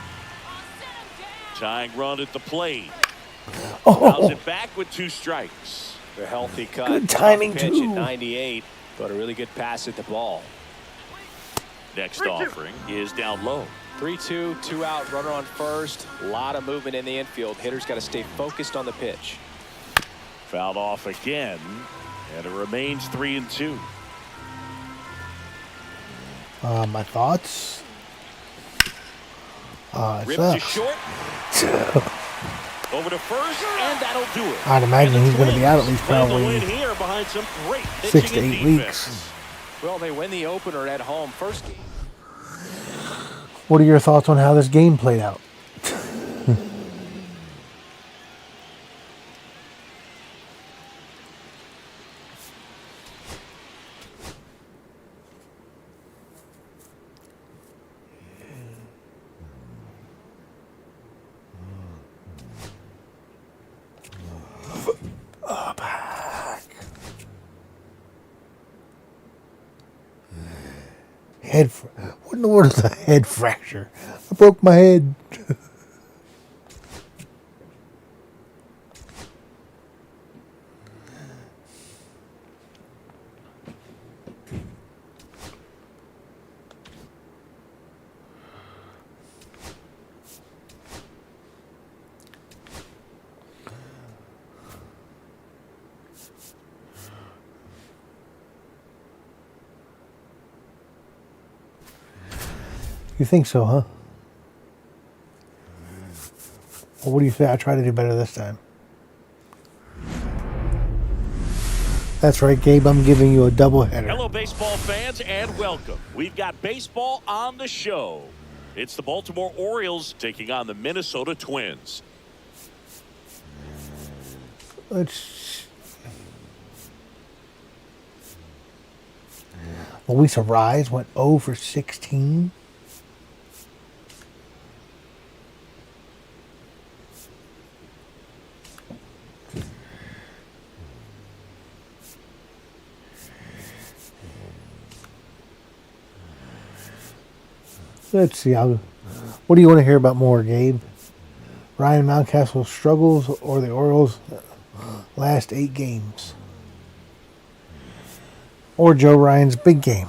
Tying run at the plate. Fouls Oh, it back with 2 strikes. A healthy cut. Good Tough timing, pitch too. at 98, but a really good pass at the ball. Next offering is down low. 3-2, 2-out, runner on first. A lot of movement in the infield. Hitters got to stay focused on the pitch. Fouled off again, and it remains 3-2. my thoughts. It Ripped to sucks. short. Over to first, and that'll do it. I'd imagine And the he's going to be out at least Twins land the win probably here behind some great 6 to pitching and 8 defense. weeks. Well, they win the opener at home. First game. What are your thoughts on how this game played out? What in the world is a head fracture? I broke my head. You think so, huh? Well, what do you say? I try to do better this time. That's right, Gabe. I'm giving you a doubleheader. Hello, baseball fans, and welcome. We've got baseball on the show. It's the Baltimore Orioles taking on the Minnesota Twins. Luis Rise went 0 for 16. Let's see. What do you want to hear about more, Gabe? Ryan Mountcastle's struggles or the Orioles' last 8 games? Or Joe Ryan's big game?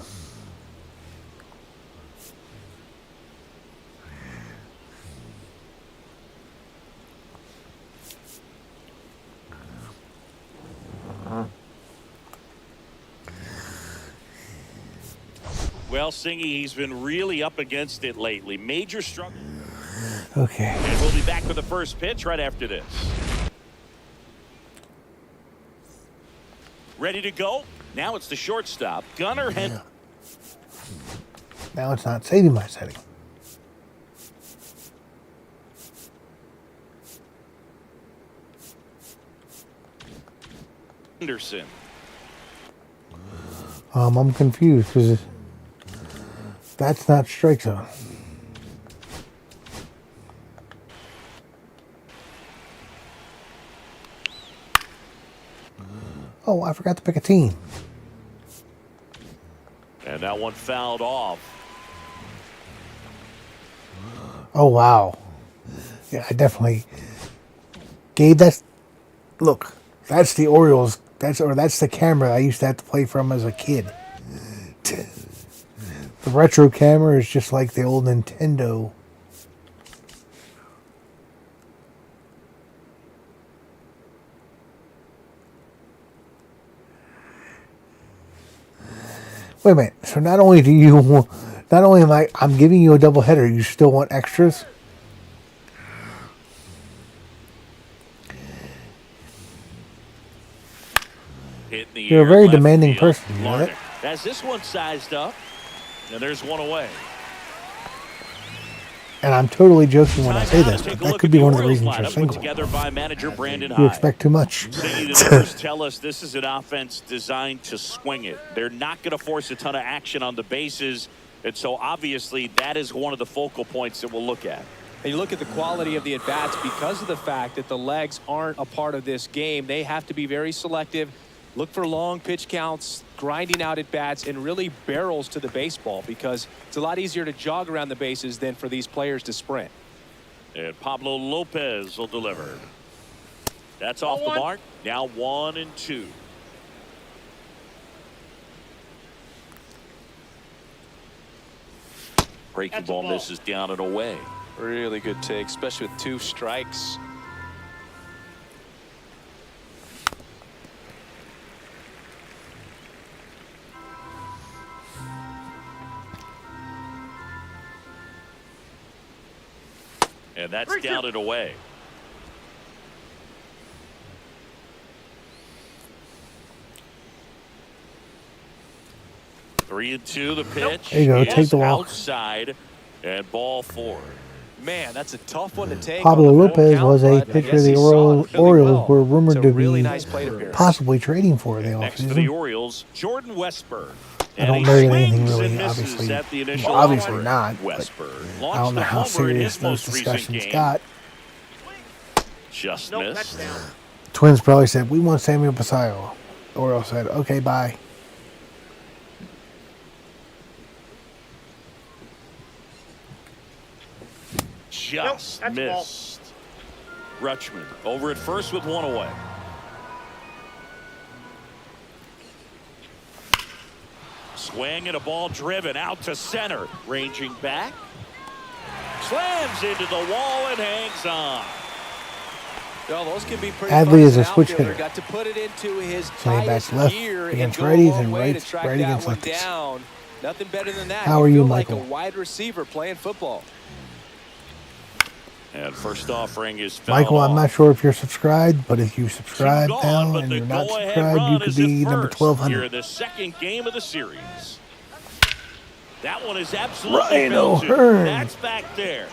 Well, Singy, he's been really up against it lately. Major struggle. Okay. And we'll be back with the first pitch right after this. Ready to go? Now it's the shortstop, Gunnar Henderson. Now it's not saving my setting. I'm confused because that's not strike zone. Oh, I forgot to pick a team. And that one fouled off. Oh, wow. Yeah, I definitely... Gabe, look, that's the Orioles. That's the camera I used to have to play from as a kid. The retro camera is just like the old Nintendo. Wait a minute. So not only am I'm giving you a double header, you still want extras? You're a very demanding person, you know that? As this one sized up, and there's one away. And I'm totally joking when I say this, but that could be one of the reasons you're single. Together by manager Brandon You expect too much. The numbers tell us this is an offense designed to swing it. They're not going to force a ton of action on the bases, and so obviously that is one of the focal points that we'll look at. And you look at the quality of the at-bats because of the fact that the legs aren't a part of this game. They have to be very selective. Look for long pitch counts, grinding out at bats, and really barrels to the baseball because it's a lot easier to jog around the bases than for these players to sprint. And Pablo Lopez will deliver. That's off the mark. Now 1-2. Breaking ball misses down and away. Really good take, especially with 2 strikes. And that's down and away. Three and 2, the pitch. There you go, take the walk. Outside and ball 4. Man, that's a tough one to take. Pablo Lopez was a pitcher the Orioles were rumored to be possibly trading for the Next to the offseason. Orioles, Jordan Westburg. I don't know anything really, obviously. Well, obviously not, but I don't know how serious those discussions got. Just missed. Twins probably said, we want Samuel Basallo. Orioles said, okay, bye. Just missed. Rutschman over at first with 1 away. Swing and a ball driven out to center. Ranging back. Slams into the wall and hangs on. Well, those can be pretty Adley is a switch hitter. Got to put it into his So he bats left against righties and right against lefties. Nothing better than that. How are you, feel Michael? like a wide receiver playing football. And first offering is foul. Michael, I'm not sure if you're subscribed, but if you subscribe now and you're not subscribed, you could be number 1,200. Here in the second game of the series. That one is absolutely Ryan O'Hearn. That's back there.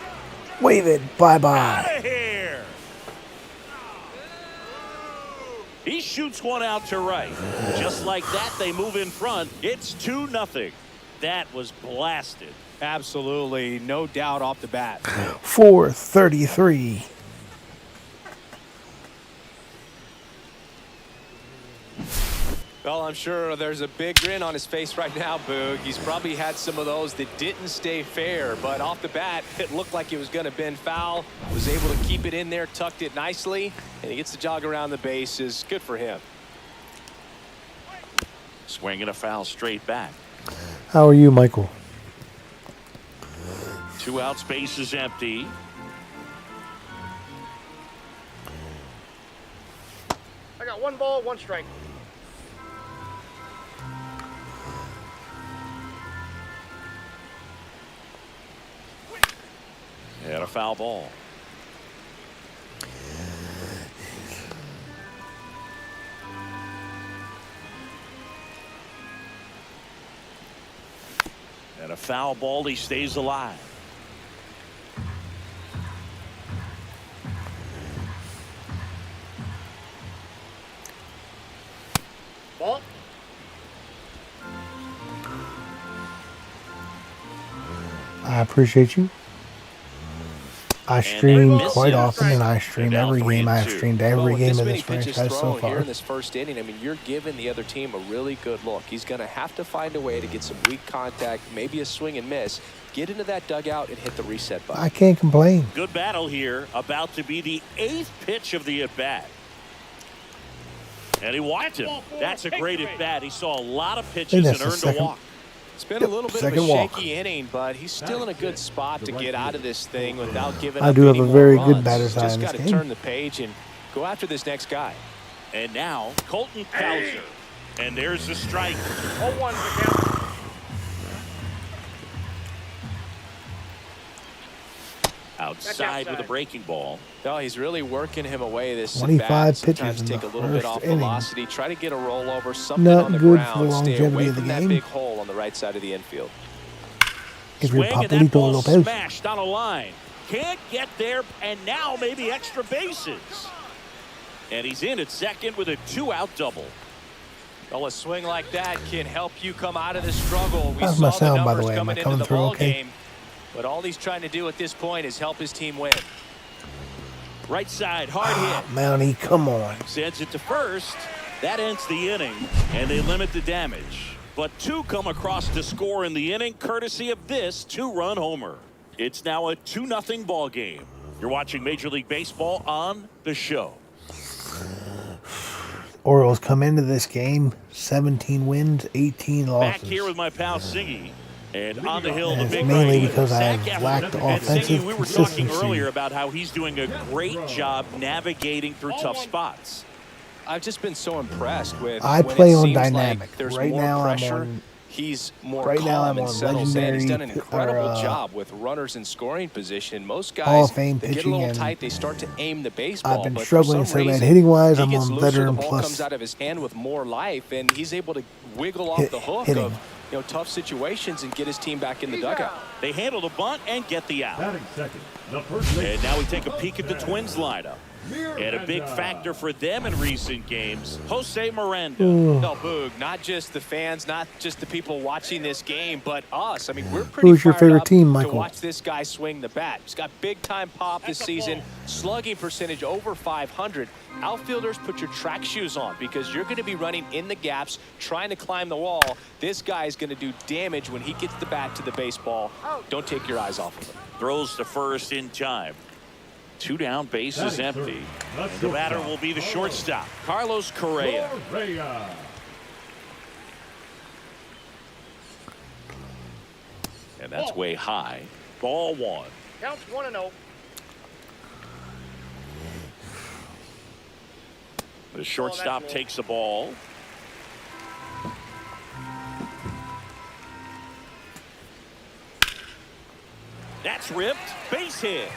Wave it. Bye-bye. Out of here. He shoots one out to right. Just like that, they move in front. It's 2-0. That was blasted. Absolutely, no doubt off the bat. 433. Well, I'm sure there's a big grin on his face right now, Boog. He's probably had some of those that didn't stay fair, but off the bat, it looked like it was going to bend foul. Was able to keep it in there, tucked it nicely, and he gets to jog around the bases. Good for him. Swinging a foul straight back. How are you, Michael? 2 outs, base is empty. I got 1 ball, 1 strike. And a foul ball. And a foul ball. He stays alive. Ball. I appreciate you. I stream quite often, and I stream every game. I have streamed every game of this franchise so far. Here in this first inning, I mean, you're giving the other team a really good look. He's going to have to find a way to get some weak contact, maybe a swing and miss, get into that dugout and hit the reset button. I can't complain. Good battle here. About to be the 8th pitch of the at-bat. And he walked him. That's a great at-bat. He saw a lot of pitches and earned a walk. It's been a little bit of a shaky inning, but he's still in a good spot to get out of this thing without giving up I do have any a more very runs. good batter's eye in Just this got to game. turn the page and go after this next guy. And now Colton Cowser. And there's the strike. 0-1 the count. Outside with a breaking ball. No, he's really working him away this 25 at-bat. Sometimes pitches in take the a little bit first off inning. velocity. Try to get a rollover, something Not on the good for the ground. Stay longevity away of the from that game. big hole on the right side of the infield. Swing, and that Papelito ball Lopez. smashed on a line. Can't get there, and now maybe extra bases. And he's in at second with a 2-out double. Well, a swing like that can help you come out of the struggle. We How's saw my the sound, by the numbers way? Am I coming into coming the through ball okay? game. But all he's trying to do at this point is help his team win. Right side, hard hit. Mountie, come on. Sends it to first. That ends the inning, and they limit the damage. But 2 come across to score in the inning, courtesy of this 2-run homer. It's now a 2-0 ball game. You're watching Major League Baseball on The Show. Orioles come into this game 17 wins, 18 losses. Back here with my pal Siggy. And on the hill, And the it's big mainly right. because I Sack lacked after- and offensive Siggy, we were talking consistency. earlier about how he's doing a great job navigating through tough spots. I've just been so impressed with. I when play it on seems dynamic. Like there's Right more now I'm pressure. on- He's more Right calm now I'm and on settles in. He's done an legendary, incredible or, job with runners in scoring position. Most guys, Hall of Fame they get a pitching, little and tight. They start to aim the baseball. I've been but struggling for some so bad reason, hitting-wise. he I'm gets on looser, veteran the ball plus comes out of his hand with more life, and he's able to wiggle off the hook hitting. of tough situations and get his team back in the dugout. They handle the bunt and get the out. Batting second, the first And now we take a peek at the Twins lineup. And a big factor for them in recent games, Jose Miranda. No, Boog, not just the fans, not just the people watching this game, but us. I mean, we're pretty Who's your fired favorite up team, to Michael? watch this guy swing the bat. He's got big-time pop this season, slugging percentage over 500. Outfielders, put your track shoes on because you're going to be running in the gaps, trying to climb the wall. This guy is going to do damage when he gets the bat to the baseball. Don't take your eyes off of him. Throws to first in time. 2 down, base is empty. And the batter will be the shortstop, Carlos Correa. And that's way high. Ball 1. Counts 1-0. The shortstop takes the ball. That's ripped. Base hit.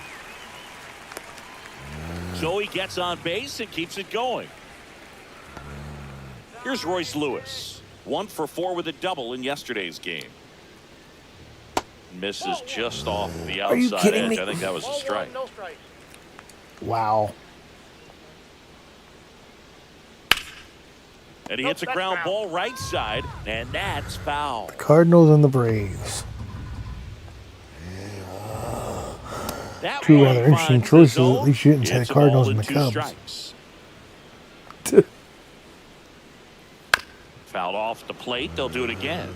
So he gets on base and keeps it going. Here's Royce Lewis. 1 for 4 with a double in yesterday's game. Misses just off the Are you outside kidding edge. me? I think that was a 0-1, strike. no strikes. Wow. And he hits a that's ground foul. ball right side, and that's foul. Cardinals and the Braves. That Two one rather interesting finds the choices. zone. At least you didn't say the It's a Cardinals ball and and the 2 Cubs. strikes. Fouled off the plate. They'll do it again.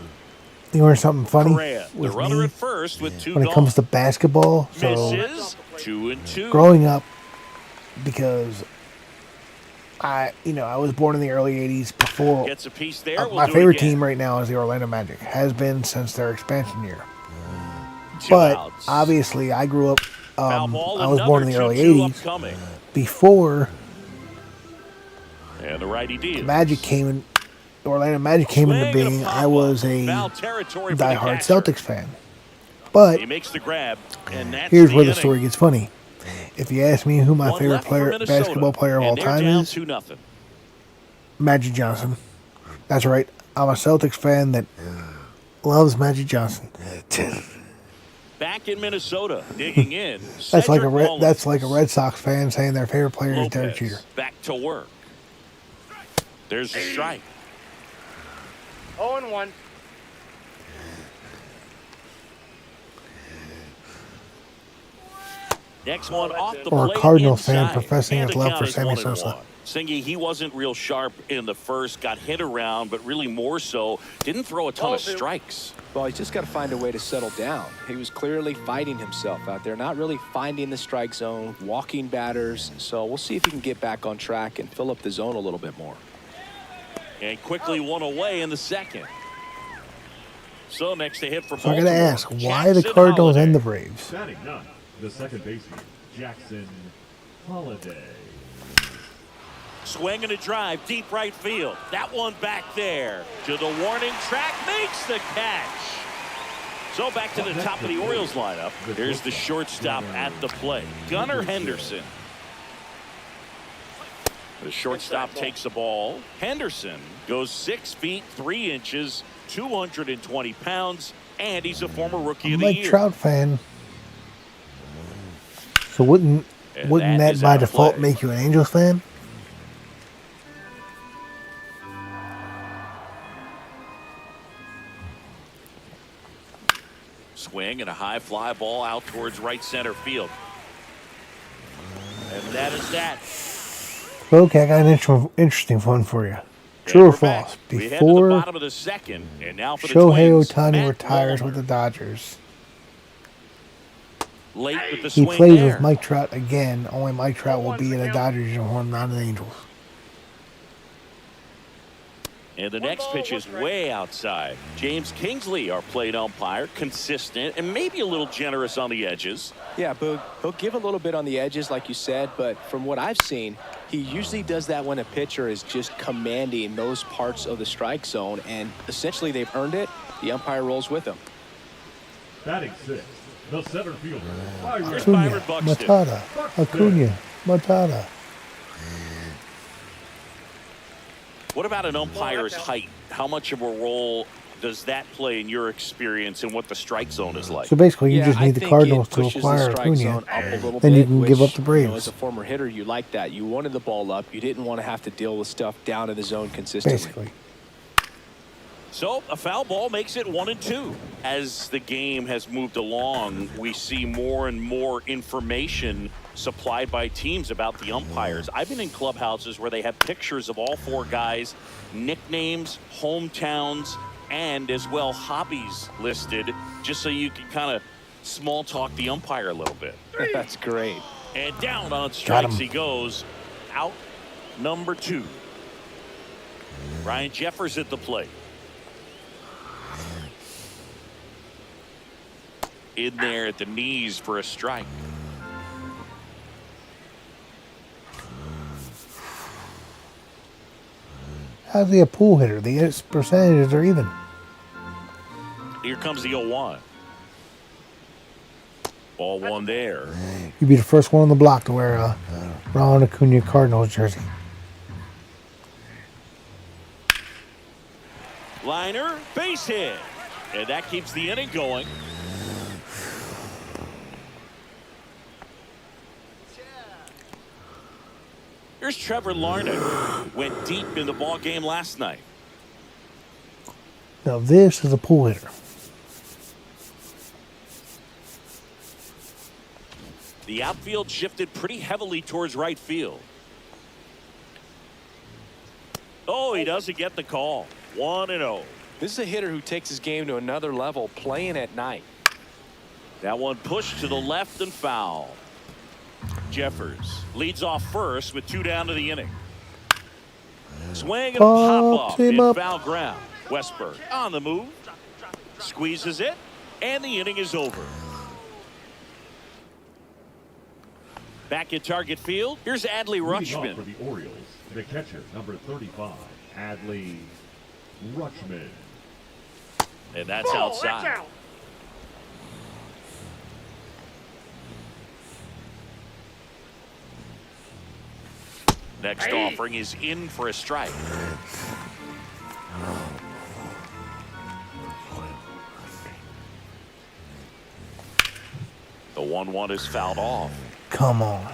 You want something funny Correa, the with runner me at first with 2 when it comes to basketball? So misses. 2-2. growing up, because I was born in the early 80s before. Gets a piece there. We'll My do it favorite again. team right now is the Orlando Magic. Has been since their expansion year. 2 But outs. obviously, I grew up. Foul ball, I was born in the another early 2-2 '80s. upcoming. Before And the righty deals. Magic came in, the Orlando Magic came into Swing and a being, pop I was up. a Foul territory for the diehard catcher. Celtics fan. But He makes the grab, and that's here's where the inning. story gets funny. If you ask me who my One favorite left for Minnesota, basketball player of all and they're time down is, 2-0. Magic Johnson. That's right. I'm a Celtics fan that loves Magic Johnson. Back in Minnesota, digging in. That's like Cedric a Red Sox fan saying their favorite player is Derek Jeter. Lopez back to work. There's a strike. 0-1. Next one off the Or a plate Cardinals fan inside. professing And his the love count for is Sammy 1-1. Sosa. Singy, he wasn't real sharp in the first, got hit around, but really more so, didn't throw a ton of strikes. Well, he's just got to find a way to settle down. He was clearly fighting himself out there, not really finding the strike zone, walking batters. So we'll see if he can get back on track and fill up the zone a little bit more. And quickly one away in the second. So next to hit for So I Baltimore. got to ask, why the Jackson Cardinals Holiday. and the Braves? Batting ninth, the second baseman, Jackson Holiday. Swing and a drive, deep right field. That one back there to the warning track, makes the catch. So back to the top of the Orioles lineup. Here's the shortstop at the plate, Gunnar Henderson. The shortstop takes the ball. Henderson goes 6 feet 3 inches, 220 pounds, and he's a former rookie I'm of a the Mike year. Trout fan. So wouldn't And that is by out of default play. make you an Angels fan? Swing and a high fly ball out towards right center field. And that is that. Okay, I got an interesting one for you. And True or we're back. false? We head to the Before bottom of the second, and now for the Shohei Twins, Ohtani Matt retires Wallner. with the Dodgers, Late with the he swing plays there. with Mike Trout again. Only Mike Trout will be in a Dodgers uniform, not an Angels. And the next pitch is way outside. James Kingsley, our plate umpire, consistent and maybe a little generous on the edges. Yeah, Boog, he'll give a little bit on the edges, like you said, but from what I've seen, he usually does that when a pitcher is just commanding those parts of the strike zone, and essentially they've earned it. The umpire rolls with them. Batting sixth, the center fielder, Here's Byron Byron Acuna, Buxton. Matata, Acuna, Matata. What about an umpire's height? How much of a role does that play in your experience and what the strike zone is like? So basically, you Yeah, just I need the think Cardinals it to pushes the acquire strike Acuna. zone up a little Then bit, you can give which, up the Braves. as a former hitter, you like that. You wanted the ball up. You didn't want to have to deal with stuff down in the zone consistently. Basically. So a foul ball makes it 1-2. As the game has moved along, we see more and more information supplied by teams about the umpires. I've been in clubhouses where they have pictures of all four guys, nicknames, hometowns, and as well hobbies listed, just so you can kind of small talk the umpire a little bit. That's great. And down on Got strikes him. he goes. Out number 2. Ryan Jeffers at the plate. In there at the knees for a strike. How's he a pool hitter? The percentages are even. Here comes the 0-1. Ball one there. You'd be the first one on the block to wear a Ron Acuna Cardinals jersey. Liner, base hit. And that keeps the inning going. Here's Trevor Larned. Went deep in the ball game last night. Now this is a pool hitter. The outfield shifted pretty heavily towards right field. Oh, he doesn't get the call. 1-0. This is a hitter who takes his game to another level, playing at night. That one pushed to the left and foul. Jeffers leads off first with 2 down to the inning. Swing and pop Pops up him in up. foul ground. Westberg on the move. Squeezes it. And the inning is over. Back at target field. Here's Adley Leading off Rutschman. for the Orioles, the catcher, number 35, Adley Rutschman. And that's Ball, that's outside. out. Next offering is in for a strike. The 1-1 is fouled off. Come on.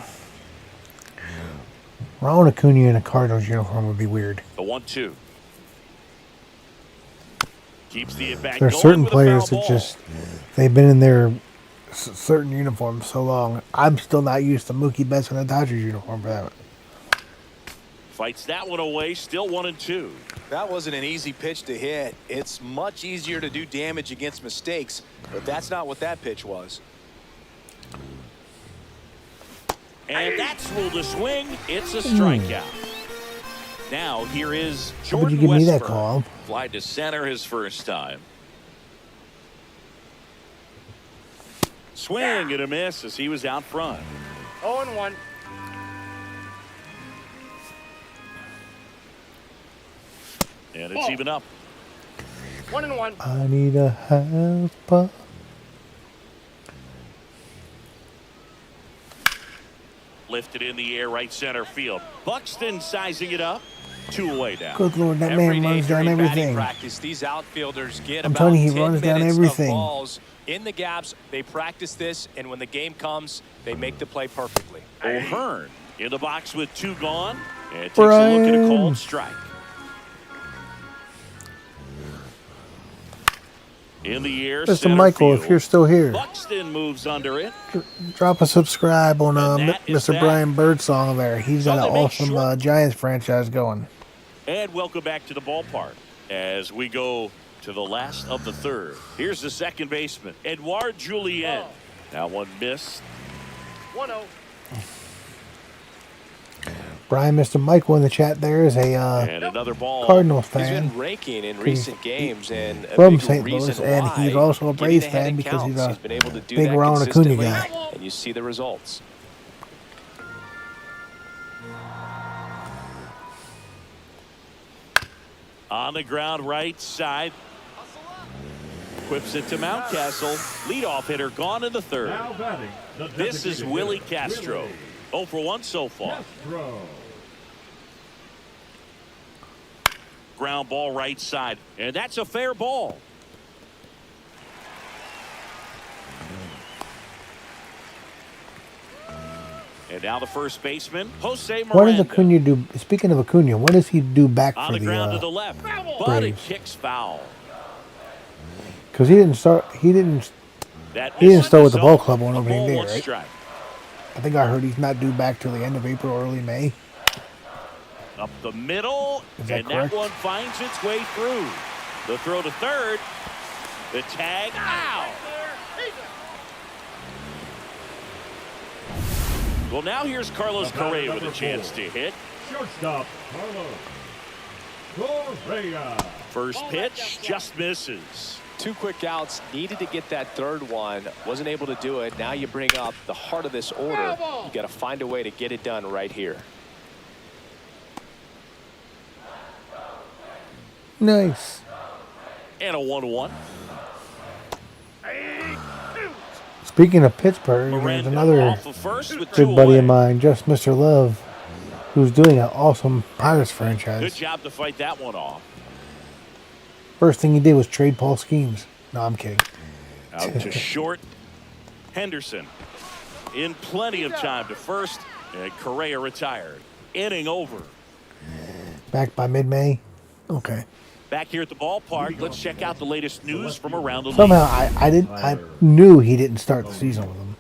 Ronald Acuna in a Cardinals uniform would be weird. The 1-2. Keeps the at-bat There are going certain with a players foul that ball. just, they've been in their certain uniforms so long. I'm still not used to Mookie Betts in a Dodgers uniform for that. Fights that one away, still 1-2. That wasn't an easy pitch to hit. It's much easier to do damage against mistakes, but that's not what that pitch was. And that's ruled a swing. It's a strikeout. Now here is How would you Jordan give me that Westburg. call? Fly to center his first time. Swing and a miss as he was out front. 0-1. And it's even up. 1-1. I need a half puff. Lifted in the air, right center field. Buxton sizing it up. 2 away now. Good Lord, that Every man day runs down during batting everything. practice, these outfielders get I'm about telling you, he 10 runs down minutes everything. of balls in the gaps. They practice this, and when the game comes, they make the play perfectly. O'Hearn in the box with 2 gone. And takes a look at a Brian. called strike. In the air, Mr. center Michael, field. if you're still here, Buxton moves under it. drop a subscribe on And that is Mr. that. Brian Birdsong there. He's got an Something to make awesome sure. Giants franchise going. And welcome back to the ballpark as we go to the last of the third. Here's the second baseman, Edouard Julien. That one missed. 1-0. Brian, Mr. Michael in the chat there is a And another ball. Cardinals He's fan been raking in recent games, and a from big St. reason Louis, and why, he's also a getting Braves ahead fan in because he's counts. a been able to do big that Ronald Acuna consistently, guy. and you see the results. On the ground, right side. Whips it to Mountcastle. Leadoff hitter gone in the third. Now batting, the This is designated Willie hitter, Castro. Willie 0 for 1 so far. Castro. Ground ball right side. And that's a fair ball. And now the first baseman, Jose Miranda. What does Acuna do? Speaking of Acuna, what does he do back On for the ground to the the? left. But it Braves. kicks foul. Because he didn't start. He didn't That He didn't misses start with the ball zone. club on A opening ball, day, 1 right? strike. I think I heard he's not due back till the end of April, early May. Up the middle, Is that and correct? that one finds its way through. The throw to third. The tag out. Well, now here's Carlos The batter, Correa with a number chance 4. to hit. Shortstop, Carlos Correa. First pitch just misses. 2 quick outs, needed to get that third one, wasn't able to do it. Now you bring up the heart of this order. You got to find a way to get it done right here. Nice. And a 1-1. Speaking of Pittsburgh, there's Miranda another off of first with 2 good buddy away. of mine, just Mr. Love, who's doing an awesome Pirates Good franchise. job to fight that one off. First thing he did was trade Paul Skeens. No, I'm kidding. Out to short. Henderson in plenty of time to first. And Correa retired. Inning over. Back by mid-May. Okay. Back here at the ballpark, let's check out the latest news from around the league. Somehow I knew he didn't start the season with him.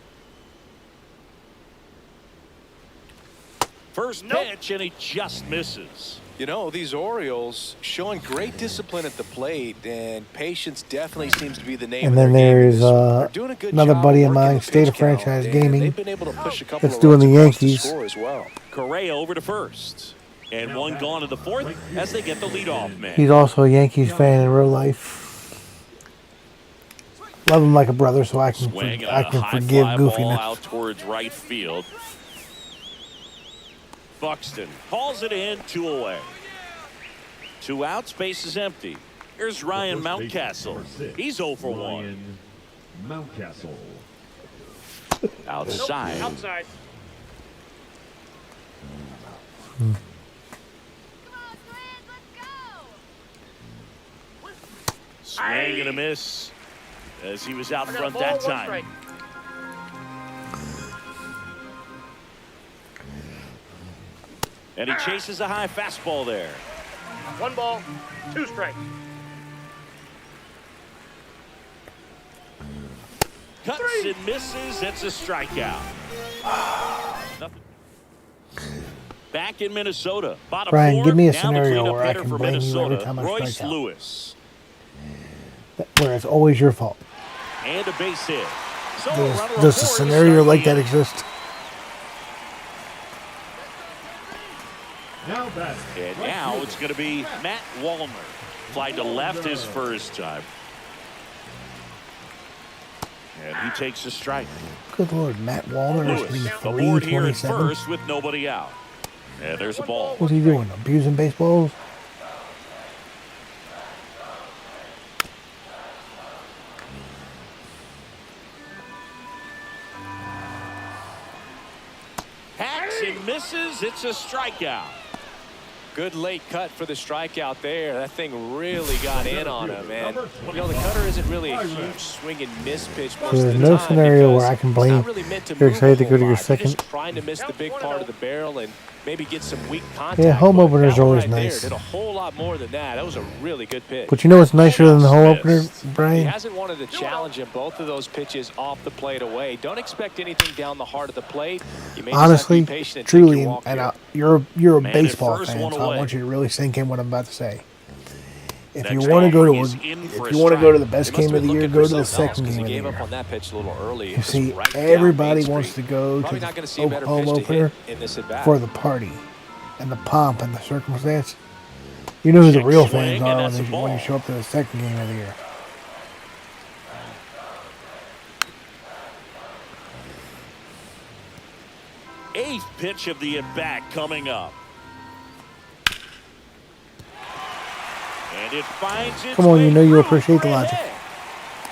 First pitch, and he just misses. You know, these Orioles showing great discipline at the plate, and patience definitely seems to be the name And of then their game. there's They're doing a good another job buddy of working mine, the State pitch of Franchise count, Gaming, and they've been able to push a couple that's of doing runs the across Yankees. score as well. Correa over to first. And one gone in the fourth as they get the leadoff man. He's also a Yankees fan in real life. Love him like a brother, so I can Swing and I a can high forgive fly ball goofiness. out towards right field. Buxton hauls it in, 2 away. 2 outs, base is empty. Here's Ryan First baseman, Mountcastle. number 6, He's 0 for 1. Ryan Mountcastle. Outside. Outside. Swing and a miss as he was out I got a front ball, that one time. strike. And he chases a high fastball there. 1 ball, 2 strikes. Cuts and misses. It's a strikeout. Nothing. Back in Minnesota. Bottom Brian, 4. give me a Now the scenario cleanup where I hitter can for blame you every Minnesota, time I Royce strike out. Lewis. Where it's always your fault. And a base hit. So Does a scenario like that exist? Now back. And now it's going to be Matt Wallner. Fly to left his first time. And he takes a strike. Good Lord, Matt Wallner is Lewis hitting aboard here at 327. first with nobody out. And there's a ball. What's he doing? Abusing baseballs? Hacks and misses. It's a strikeout. Good late cut for the strikeout there. That thing really got in on him. And, you know, the cutter isn't really a huge swing and miss pitch most So of there's the no time scenario because where I can it's blame not really meant to you're move excited a to go to whole your lot. You're second. just trying to miss the big part of the barrel and maybe get some weak contact. Yeah, home But openers that are one always right there nice. did a whole lot more than that. That was a really good pitch. But you know what's nicer than the home opener, He Brian? hasn't wanted to challenge him. Both of those pitches off the plate away. Don't expect anything down the heart of the plate. You may just have to Honestly, be patient and take truly, your walk and here. you're a Man at baseball first, fan, one so I away. want you to really sink in what I'm about to say. If That you want to go to is in for a if you want to go to the strike. best He must game have of the been year, looking go for to the something else second 'cause game of he the gave up year. on that pitch a little early. You It was see, right down everybody Main wants to Street. go to Probably the not going to see a better home pitch to opener hit in this at bat. for the party and the pomp and the circumstance. You know who the Check real swing, fans and are that's a when ball. you show up to the second game of the year. Eighth pitch of the at-bat coming up. And it finds its Come on, you way know you through appreciate for the a logic. hit.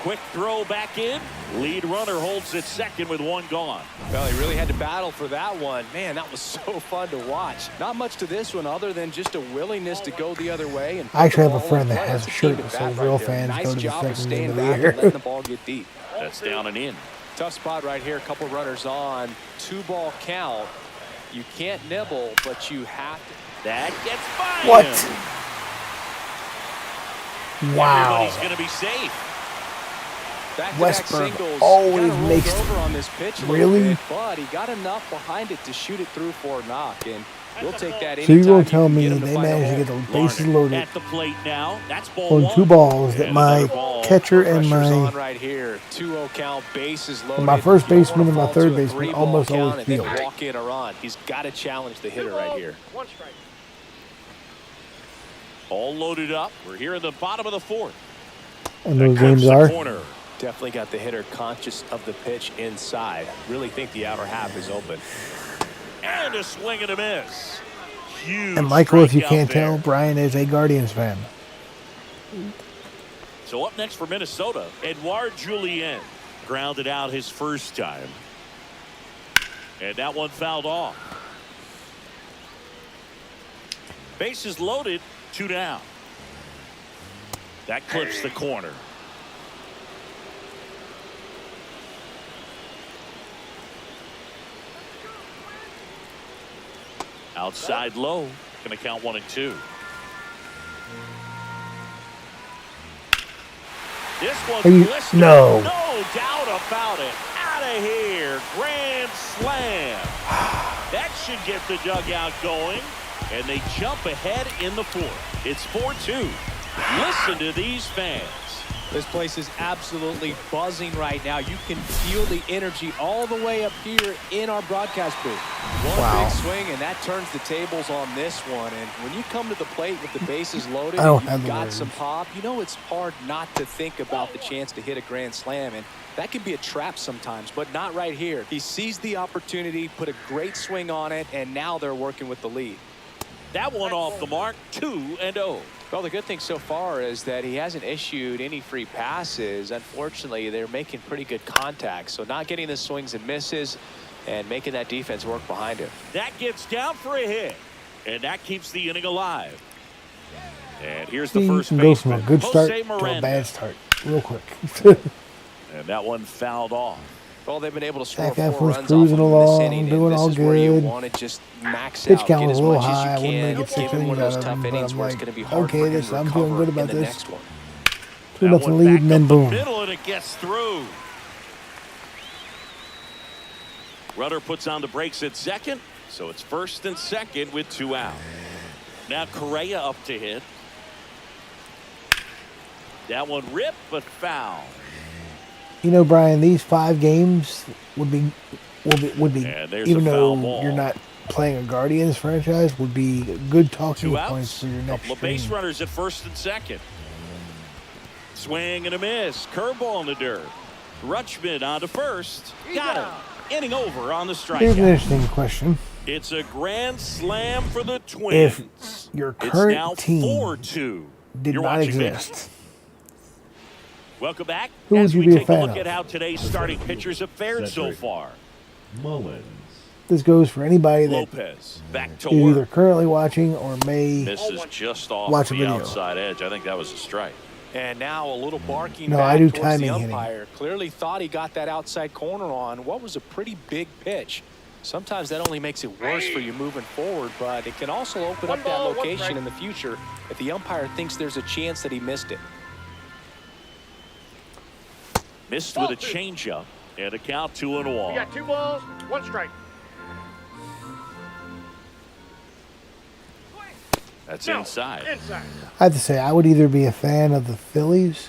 Quick throw back in. Lead runner holds at second with 1 gone. Well, he really had to battle for that one. Man, that was so fun to watch. Not much to this one other than just a willingness to go the other way. And I actually put have the a ball in friend that play. has That's a team shirt at that bat says right real there. fans Nice go to the job of second game staying of the back year. and letting the ball get deep. That's down and in. Tough spot right here. A couple runners on. 2-ball count. You can't nibble, but you have to. That gets by What? him. Wow. Everybody's going to be safe. Back-to-back Westberg singles. always Kinda rolled makes over on this pitch a Really? little bit, but he got enough behind it to shoot it through for a knock, and we'll take that So you're anytime going you to tell can me get him to they find a managed to hole. get the bases Larned loaded at the plate now. That's ball on one. 2 balls that And my another ball. catcher and Pressure's on my right here. 2-0 count, bases loaded. my first You don't baseman wanna and my fall third to a baseman 3-ball almost count always and then field. walk in a run. He's got to challenge the hitter right here. 1 strike. All loaded up. We're here in the bottom of the 4th. And those That games clips the are. corner. Definitely got the hitter conscious of the pitch inside. Really think the outer half is open. And a swing and a miss. Huge And Michael, if you strikeout can't there. tell, Brian is a Guardians fan. So up next for Minnesota, Edouard Julien grounded out his first time. And that one fouled off. Bases loaded, 2 down. That clips the corner. Outside low, going to count 1 and 2. This one's Are you- glistening. no. No doubt about it. Out of here. Grand slam. That should get the dugout going. And they jump ahead in the 4th. It's 4-2. Listen to these fans. This place is absolutely buzzing right now. You can feel the energy all the way up here in our broadcast booth. One Wow. big swing, and that turns the tables on this one. And when you come to the plate with the bases loaded, I don't and have you've the got words. some pop, you know it's hard not to think about the chance to hit a grand slam. And that can be a trap sometimes, but not right here. He seized the opportunity, put a great swing on it, and now they're working with the lead. That one off the mark, 2-0. Well, the good thing so far is that he hasn't issued any free passes. Unfortunately, they're making pretty good contact. So not getting the swings and misses and making that defense work behind him. That gets down for a hit. And that keeps the inning alive. And here's the You first can go from baseman, a good start Jose to a Miranda. bad start real quick. And that one fouled off. Well, they've been able to score Back half 4 was runs off of cruising him in this along, inning, and doing this all is where you good. want to just max Pitch out, count get was as a little much as high. I you wasn't can, gonna get six give him innings one of those out of tough him, but innings I'm where it's like, going to be hard okay, for him this to I'm feeling recover good about in the this. next one. 2 That nothing one lead, back and then up the boom. middle, and it gets through. Rudder puts on the brakes at second, so it's first and second with 2 out. Now Correa up to hit. That one ripped, but foul. You know, Brian, these 5 games would be And there's even a though foul ball. you're not playing a Guardians franchise, would be good talking 2 points outs. for your next Couple of base stream. runners at first and second. Swing and a miss. Curveball in the dirt. Rutschman on to first. Got him. Inning over on the Here's an strikeout. interesting question. It's a grand slam for the Twins. If your It's current now team 4-2. did You're not watching exist, Welcome back. Who as would you we be a take fan look of? at how today's starting pitchers have fared so Cedric far. Mullins. this goes for anybody that Lopez back to is either work. currently watching or may. This is just off Watch a the video. outside edge. I think that was a strike. And now a little barking No, back I do towards timing the hitting. umpire. Clearly thought he got that outside corner on what was a pretty big pitch. Sometimes that only makes it worse for you moving forward, but it can also open One up ball, that one location strike. in the future if the umpire thinks there's a chance that he missed it. Missed with a changeup and a count 2-1. We got 2 balls, 1 strike. That's No, inside. Inside. I have to say, I would either be a fan of the Phillies,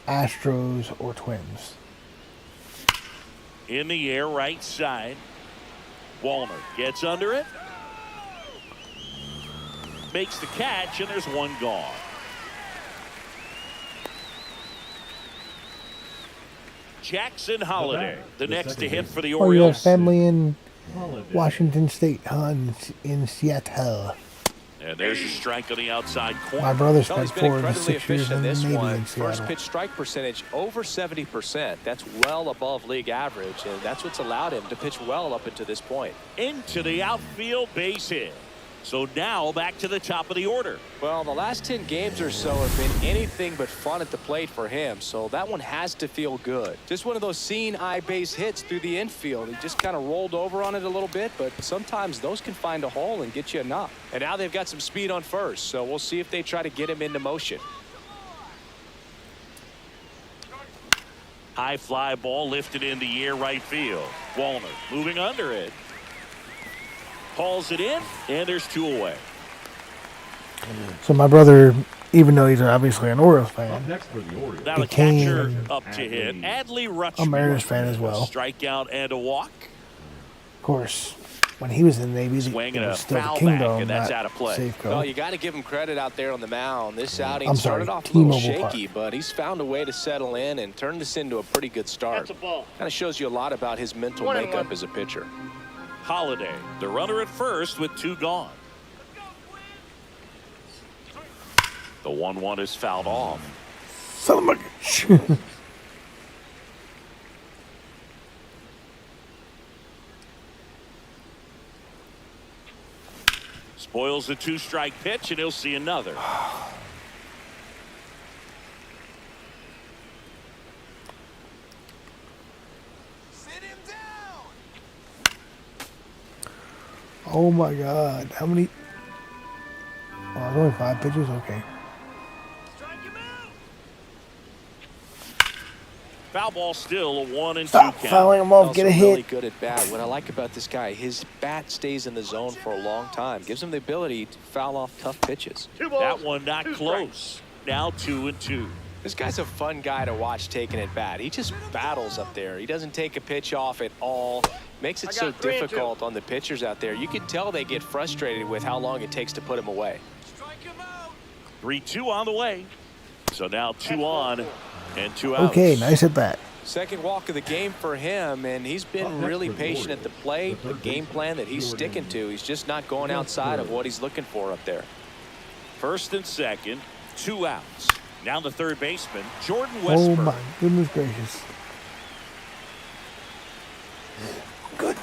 Astros, or Twins. In the air, right side. Walner gets under it. Makes the catch, and there's one gone. Jackson Holiday, the next to hit for the Oh, you have Orioles. family in Holiday. Washington State, huh? In Seattle. And there's a strike on the outside My corner. brother Well, spent he's been 4 of his incredibly 6 years efficient in in the this Navy one. in First Seattle. pitch strike percentage over 70%. That's well above league average, and that's what's allowed him to pitch well up until this point. Into the outfield, base hit. So now back to the top of the order. Well, the last 10 games or so have been anything but fun at the plate for him, so that one has to feel good. Just one of those seeing eye base hits through the infield. He just kind of rolled over on it a little bit, but sometimes those can find a hole and get you a knock. And now they've got some speed on first, so we'll see if they try to get him into motion. High fly ball lifted in the air, right field. Walner moving under it. Hauls it in, and there's 2 away. So my brother, even though he's obviously an Orioles Up fan, next for the Orioles. Now the Became catcher up to hit. Adley Rutschman. a Mariners fan as A well. strikeout and a walk. Of course, when he was in the Navy, it Swing and a was still the foul Kingdom, back, and that's not out of play. Safeco. Well, you got to give him credit out there on the mound. This outing I'm sorry, started off a little T-Mobile shaky, but he's found a way to settle in and turn this into a pretty good start. That's a ball. Kind of shows you a lot about his mental 1-1. makeup as a pitcher. Holiday, the runner at first with 2 gone. The 1-1 is fouled off. Son of a bitch. Spoils the 2-strike pitch, and he'll see another. Oh my God! How many? Oh, there's only 5 pitches. Okay. Foul ball still a 1-2 Stop count. fouling him off. Also Get a really hit. good at bat. What I like about this guy, his bat stays in the zone for a long time. Gives him the ability to foul off tough pitches. 2 balls. That one not 2 close. strikes. Now 2-2. This guy's a fun guy to watch taking at bat. He just battles up there. He doesn't take a pitch off at all. Makes it I so got 3 and 2. difficult on the pitchers out there. You can tell they get frustrated with how long it takes to put him away. 3-2 on the way. So now 2 on and 2 outs. Okay, nice at bat. Second walk of the game for him, and he's Up been next really for the patient at the Orioles, plate. the The third game baseman, plan that he's Jordan sticking to. He's just not going outside of what he's looking for up there. First and second, 2 outs. Now the third baseman, Jordan Oh Westburg. my goodness gracious! Good.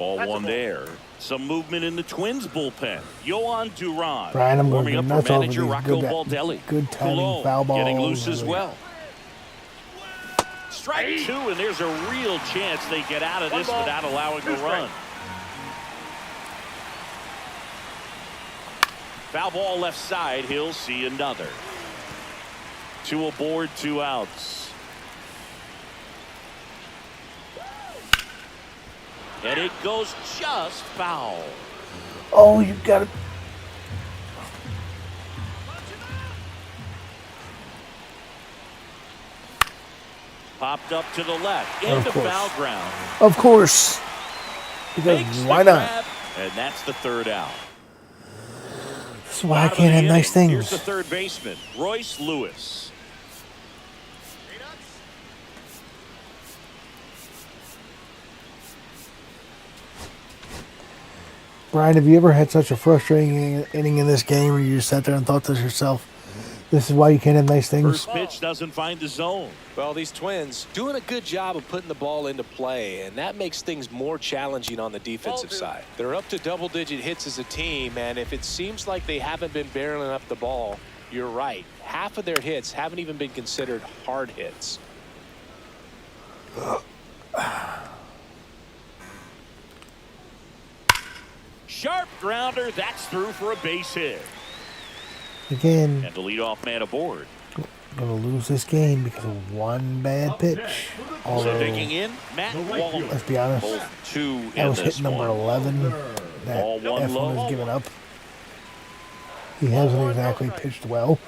Ball That's a one ball. there. Some movement in the Twins bullpen. Yohan Duran Brian, I'm going warming to up go for nuts over manager these Rocco Baldelli. good timing Cologne foul balls. getting loose as Really. well. Strike two, and there's a real chance they get out of One this ball, without allowing two a run. strikes. Foul ball left side. He'll see another. 2 aboard, 2 outs. And it goes just foul. Oh, you got it. Popped up to the left. Of Into course. foul ground. Of course. Because Makes the why not? grab, and that's the third out. That's why I Bottom of can't the have nice inning. Here's things. the third baseman, Royce Lewis. Brian, have you ever had such a frustrating inning in this game where you just sat there and thought to yourself, this is why you can't have nice things? First pitch doesn't find the zone. Well, these Twins doing a good job of putting the ball into play, and that makes things more challenging on the defensive side. They're up to double-digit hits as a team, and if it seems like they haven't been barreling up the ball, you're right. Half of their hits haven't even been considered hard hits. Sharp grounder. That's through for a base hit. Again, And the leadoff man aboard. going to lose this game because of one bad pitch. So Although, digging in, Matt Wallner. let's be honest, Both 2 that in was this hit number one. 11 that Ball one Eflin low. has given up. He hasn't exactly pitched well.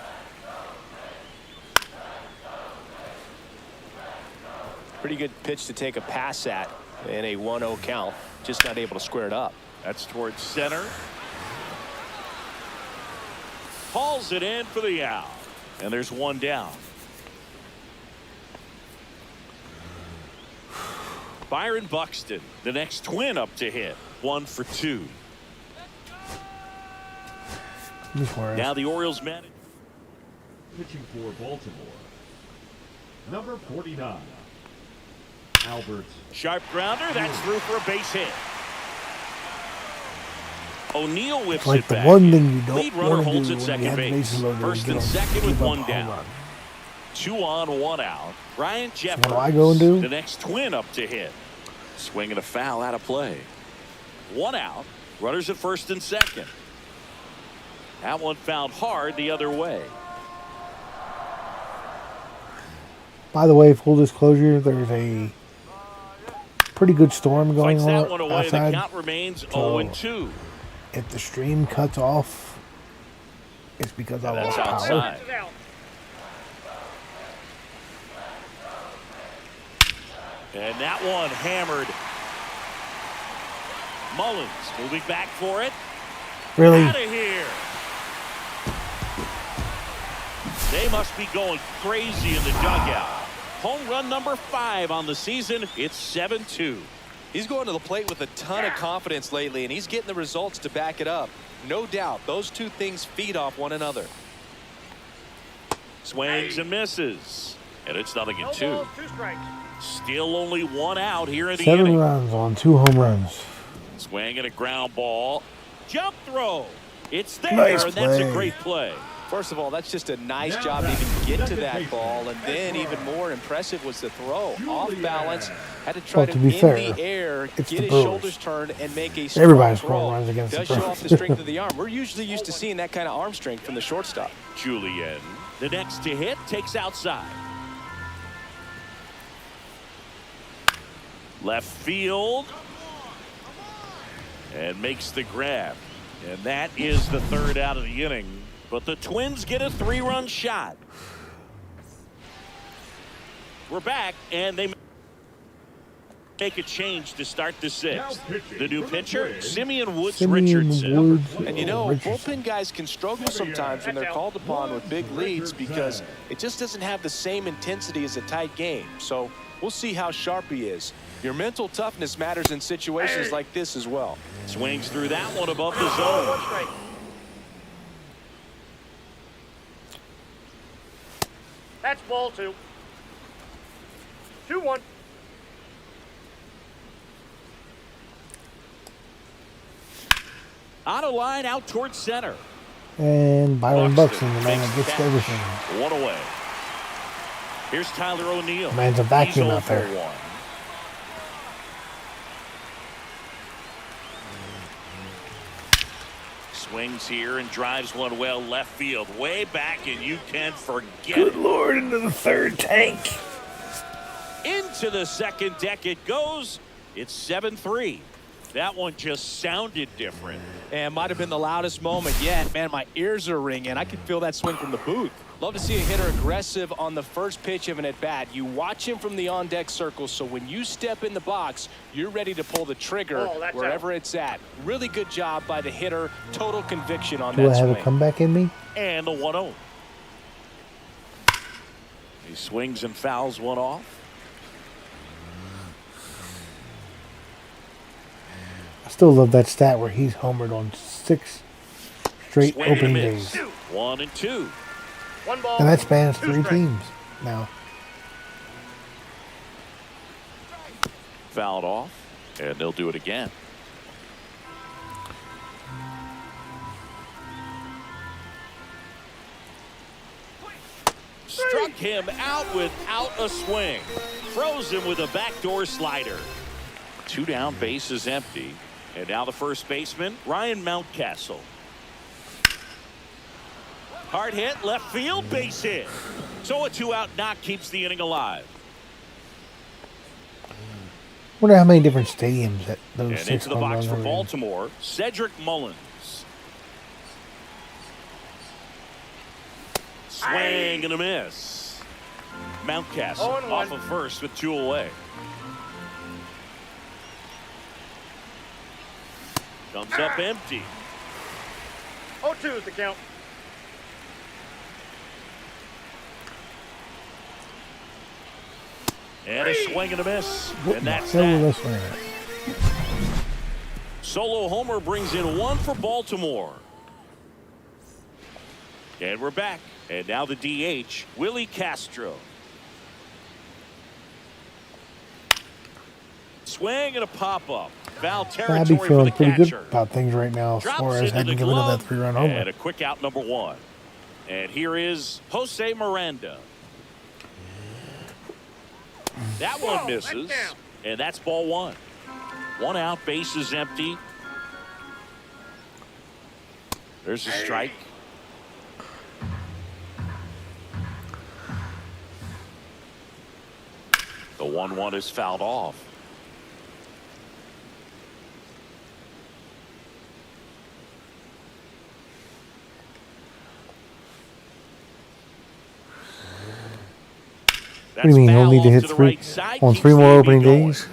Pretty good pitch to take a pass at in a 1-0 count. Just not able to square it up. That's towards center. Hauls it in for the out. And there's one down. Byron Buxton, the next Twin up to hit. 1 for 2. Now the Orioles manage. Pitching for Baltimore. Number 49. Albert. Sharp grounder. That's through for a base hit. O'Neill whips Like it the back. one thing you don't Lead runner want to holds do at when you second have base. bases loaded. First is and give second up with a 1 home down. run. 2 on, 1 out. Ryan Jeffers. What do I go and do? The next Twin up to hit. Swinging a foul out of play. 1 out. Runners at first and second. That one found hard the other way. By the way, full disclosure, there's a pretty good storm going Fights on that one away. outside. The count remains 0-2. If the stream cuts off, it's because I That's lost power. outside. It's out. And that one hammered. Mullins moving back for it. Really? Out of here. They must be going crazy in the dugout. Home run number 5 on the season. It's 7-2. He's going to the plate with a ton of confidence lately, and he's getting the results to back it up. No doubt, those two things feed off one another. Swings and misses. And it's nothing in No 2. balls, 2 strikes. Still only 1 out here in the 7 inning. runs on 2 home runs. Swing and a ground ball. Jump throw. It's there, Nice and that's a play. great play. First of all, that's just a nice job to even get to that ball, and then even more impressive was the throw. Off balance, had to try Well, to to be in fair, the air, it's get the his Brewers. shoulders turned, and make a strong Everybody's throw. scoring runs against the Does show off Brewers. the strength of the arm. We're usually used to seeing that kind of arm strength from the shortstop. Julian, the next to hit, takes outside. Left field. And makes the grab. And that is the 3rd out of the inning. But the Twins get a 3-run shot. We're back, and they make a change to start the 6th. The new pitcher, Simeon Woods Richardson. And you know, Richardson. bullpen guys can struggle sometimes when they're called upon with big leads because it just doesn't have the same intensity as a tight game. So we'll see how sharp he is. Your mental toughness matters in situations like this as well. Swings through that one above the zone. 1 strike. That's ball 2. 2-1. On a line out towards center. And Byron Buxton Buxton, the man makes that the gets catch. everything. One away. Here's Tyler O'Neill. Man's a vacuum He's out there. 0 for 1. Swings here and drives one well left field. Way back, and you can forget Good it. Lord, into the third tank. Into the second deck it goes. It's 7-3. That one just sounded different. And might have been the loudest moment yet. Man, my ears are ringing. I can feel that swing from the booth. Love to see a hitter aggressive on the first pitch of an at-bat. You watch him from the on-deck circle, so when you step in the box, you're ready to pull the trigger wherever it's at. Really good job by the hitter. Total conviction on Do that I have swing. a comeback in me? And the 1-0. He swings and fouls one off. I still love that stat where he's homered on 6 straight Swing and a opening miss. days. 1-2. 1 ball. And that spans 2 3 strikes. teams now. Fouled off, and they'll do it again. Struck him out without a swing. Froze him with a backdoor slider. 2 down, base is empty. And now the first baseman, Ryan Mountcastle. Hard hit, left field, base hit. So a 2-out knock keeps the inning alive. Wonder how many different stadiums that those And 6 into the home box runs for are in. Baltimore, Cedric Mullins. Swing and a miss. Mountcastle 0-1. off of first with 2 away. Comes up empty. 0-2 is the count. And a swing and a miss. And that's Still with that. us right now. Solo homer brings in 1 for Baltimore. And we're back. And now the DH, Willie Castro. Swing and a pop-up. Foul I'd territory be for the feeling pretty good catcher. about things right now as Drops far as into having the given up glove, that 3-run and homer. a quick out number 1. And here is Jose Miranda. That one misses, down. and that's ball 1. 1 out, base is empty. There's a strike. The 1-1 is fouled off. What do you mean? He'll need to hit 3 on 3 more opening days?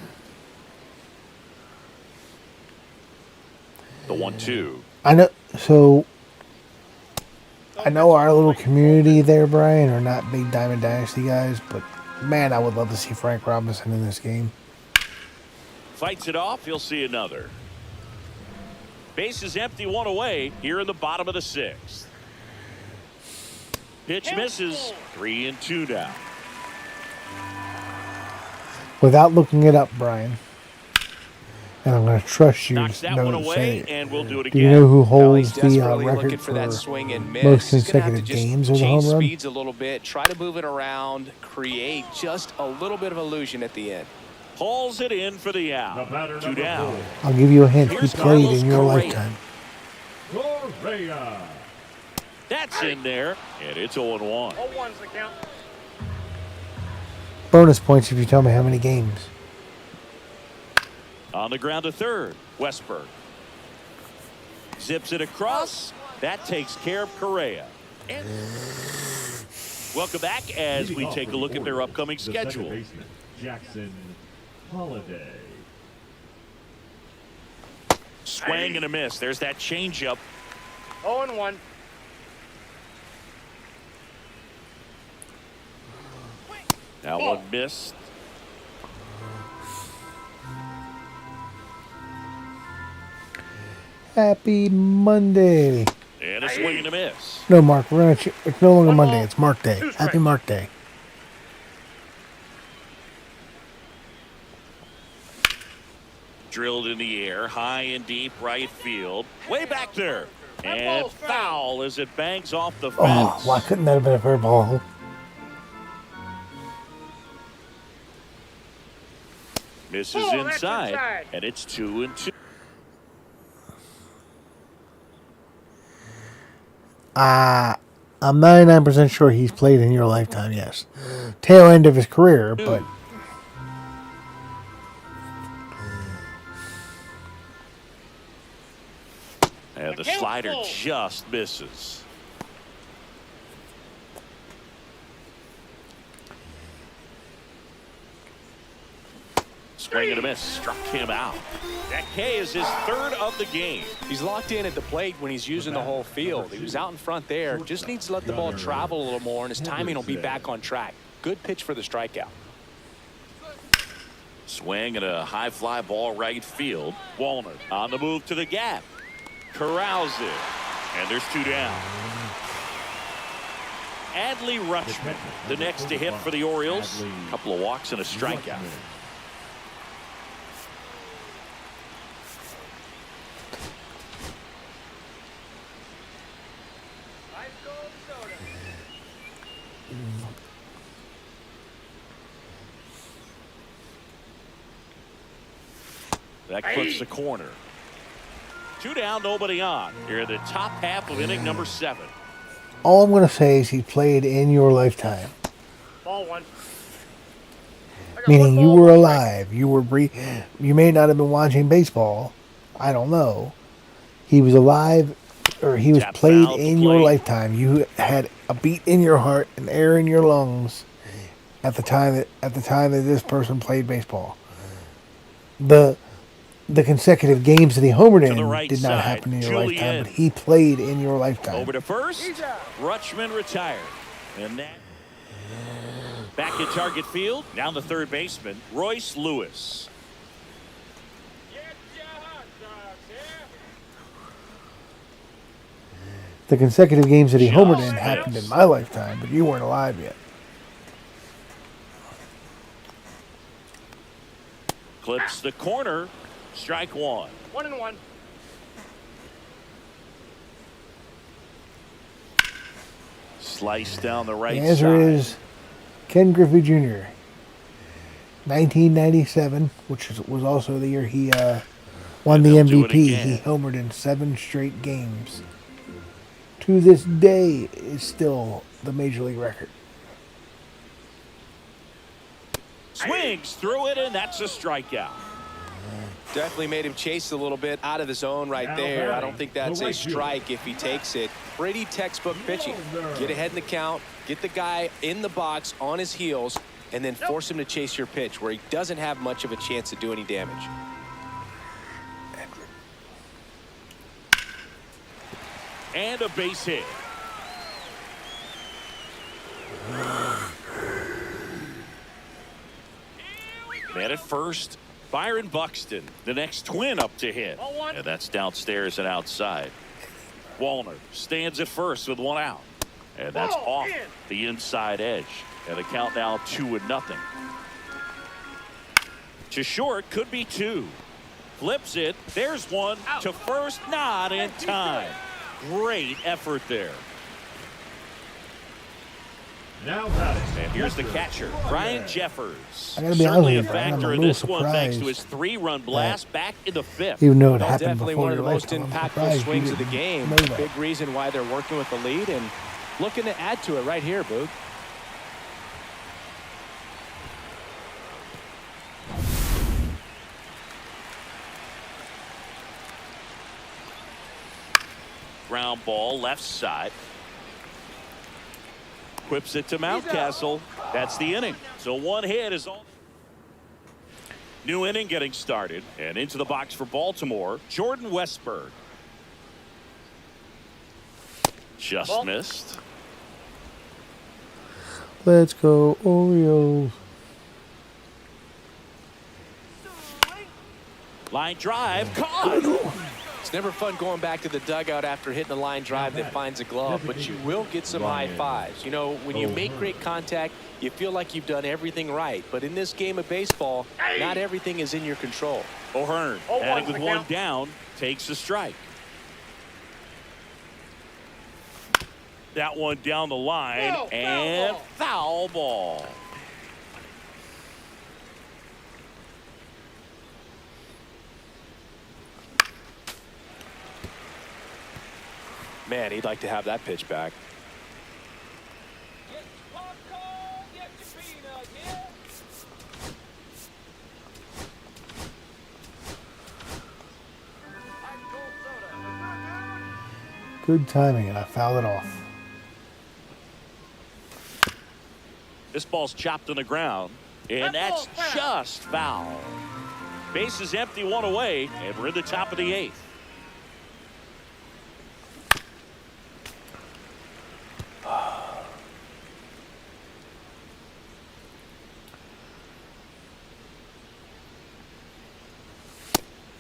The 1-2. I know. So I know our little community there, Brian, are not big Diamond Dynasty guys, but man, I would love to see Frank Robinson in this game. Fights it off. He'll see another. Base is empty, 1 away here in the bottom of the 6th. Pitch misses. 3-2 now. Without looking it up, Brian, and I'm going to trust you Knocks to that know one to say away, it. and we'll do it Do you again. know who Well, he's holds the desperately looking record for that for swing and miss. most He's gonna have to consecutive just games with a change home run? speeds a little bit, try to move it around, create just a little bit of illusion at the end. Pulls it in for the The out. batter 2 number down. 4, I'll give you a hint. He Here's played Carlos in your Correa. lifetime. Correa. That's in there, and it's 0-1. 0-1's the count. Bonus points if you tell me how many games. On the ground to third, Westberg. Zips it across. That takes care of Correa. And welcome back as we Leading take off a look for at their Orioles, upcoming the second schedule. baseman, Jackson Holiday. Swing and a miss. There's that changeup. 0-1. Now one missed. Happy Monday. And a swing and a miss. No, Mark, we're gonna. It's no longer One Monday. ball, It's Mark Day. 2 Happy strikes. Mark Day. Drilled in the air, high and deep right field. Way back there. And foul as it bangs off the fence. Oh, why couldn't that have been a fair ball? Misses inside, and it's 2-2. I'm 99% sure he's played in your lifetime, yes. Tail end of his career, but... And the slider just misses. Swing and a miss, struck him out. That K is his third of the game. He's locked in at the plate when he's using the whole field. He was out in front there. Just needs to let the ball travel a little more, and his timing will be back on track. Good pitch for the strikeout. Swing and a high fly ball right field. Walner on the move to the gap. Corrals it. And there's 2 down. Adley Rutschman, the next to hit for the Orioles. A couple of walks and a strikeout. That clips the corner. 2 down, nobody on. Here in the top half of inning number 7. All I'm going to say is he played in your lifetime. Ball 1. Meaning you were alive. You were you may not have been watching baseball. I don't know. He was alive, or he was played in your lifetime. You had a beat in your heart and air in your lungs at the time that this person played baseball. The consecutive games that he homered in did not happen in your lifetime, but he played in your lifetime. Over to first. Rutschman retired. And that back at target field. Down the third baseman, Royce Lewis. The consecutive games that he homered in happened in my lifetime, but you weren't alive yet. Clips the corner. Strike 1. 1-1. Slice down the right The answer side. is Ken Griffey Jr. 1997, which was also the year he won the MVP. He homered in 7 straight games. To this day, is still the major league record. Swings through it, and that's a strikeout. Definitely made him chase a little bit out of the zone right there. I don't think that's a strike if he takes it. Pretty textbook pitching. Get ahead in the count, get the guy in the box on his heels, and then force him to chase your pitch where he doesn't have much of a chance to do any damage. And a base hit. Man at first, Byron Buxton, the next twin up to hit. And that's downstairs and outside. Walner stands at first with 1 out. And that's off the inside edge. And the count now 2-0. To short, could be 2. Flips it. There's 1 to first, not in time. Great effort there. Now batting. And here's the catcher, Brian Jeffers. I gotta be Certainly a honest with you, I'm factor a in little this one thanks to surprised his 3-run blast back in the 5th. Even though it That's happened definitely before one of your the most lifetime, I'm impactful surprised swings you of the didn't game. know that. Big reason why they're working with the lead and looking to add to it right here, Boog. Ground ball left side. Whips it to Mountcastle. That's the inning. So 1 hit is all. New inning getting started. And into the box for Baltimore, Jordan Westberg. Just missed. Let's go, Orioles. Line drive, caught. It's never fun going back to the dugout after hitting a line drive that finds a glove, but you will get some high fives. You know, when you make great contact, you feel like you've done everything right. But in this game of baseball, not everything is in your control. O'Hearn, batting with one down, takes a strike. That one down the line, and foul ball. Man, he'd like to have that pitch back. Good timing, and I fouled it off. This ball's chopped on the ground, and that's just foul. Base is empty, one away, and we're in the top of the 8th.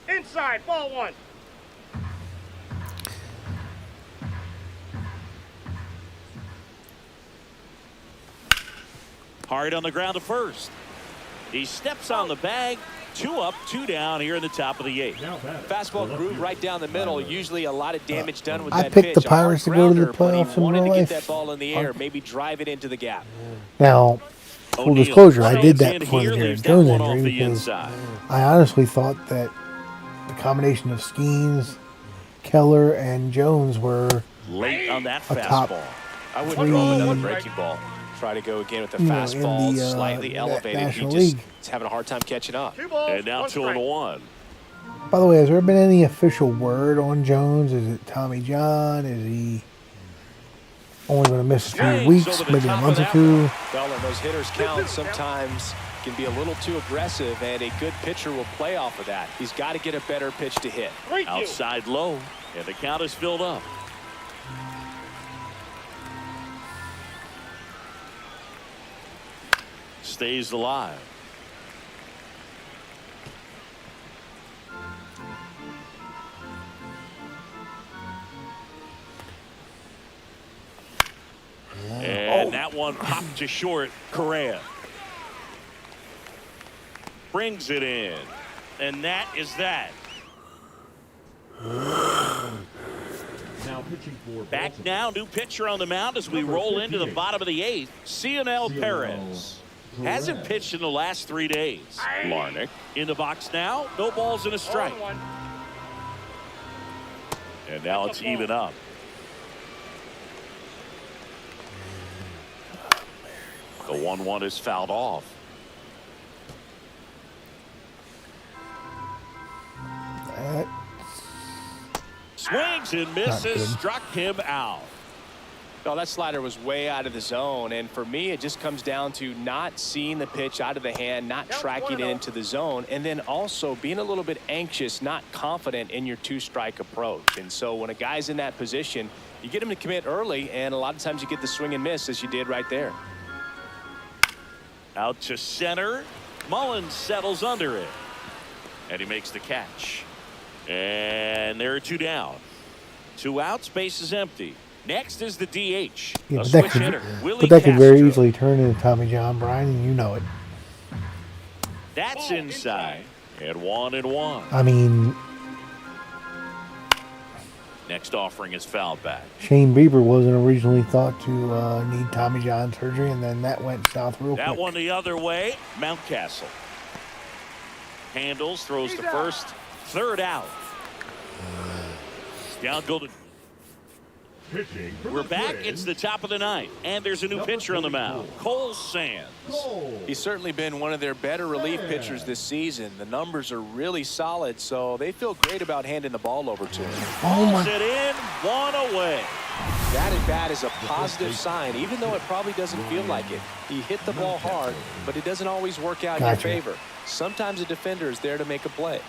Inside, ball 1. Hard on the ground to first. He steps on the bag. 2 up, 2 down here in the top of the 8th. Fastball groove right down the middle. Usually a lot of damage done with I that picked pitch. the Pirates to go to the playoffs in wanted real to life. get that ball in the air, maybe drive it into the gap. Now, full O'Neal disclosure, I did that in before here, the Aaron leaves that Jones one off injury the because inside. I honestly thought that the combination of Skeens, Keller, and Jones were Late on that a top fastball. I wouldn't throw him another breaking ball. Try to go again with the in fastball, the slightly elevated. He National just League. is having a hard time catching up. 2 balls, And now 1 strike. 2-1. By the way, has there been any official word on Jones? Is it Tommy John? Is he only going to miss a few Swings weeks, over the maybe a top of month or that two? Well, and those hitters count sometimes can be a little too aggressive, and a good pitcher will play off of that. He's got to get a better pitch to hit. Outside low, and the count is filled up. Stays alive. And that one popped to short. Correa brings it in, and that is that. Now pitching for Back Baltimore. now, new pitcher on the mound as we Number roll into the 58. bottom of the 8th. Cionel Perez hasn't pitched in the last 3 days. Larnick in the box now. No balls and a strike. 0-1. And now it's even up. The 1-1 is fouled off. That- Swings and misses. good. Struck him out. No, that slider was way out of the zone, and for me, it just comes down to not seeing the pitch out of the hand, not tracking it into the zone, and then also being a little bit anxious, not confident in your 2-strike approach. And so when a guy's in that position, you get him to commit early, and a lot of times you get the swing and miss, as you did right there. Out to center. Mullins settles under it. And he makes the catch. And there are 2 down. 2 outs, base is empty. Next is the DH. Yeah, A but switch that could, hitter, Willie but that could very Castro. easily turn into Tommy John, Brian, and you know it. That's inside. And 1-1. I mean, Next offering is fouled back. Shane Bieber wasn't originally thought to need Tommy John surgery, and then that went south real That quick. one the other way. Mountcastle handles, throws to first. 3rd out. Down go to. Pitching for We're the back. Twins, It's the top of the 9th, and there's a new pitcher on the mound. Cole Sands. Cole. He's certainly been one of their better relief pitchers this season. The numbers are really solid, so they feel great about handing the ball over to him. Pulls it in, 1 away. That at bat is a positive sign, even though it probably doesn't feel like it. He hit the ball hard, but it doesn't always work out in your Gotcha. favor. Sometimes a defender is there to make a play.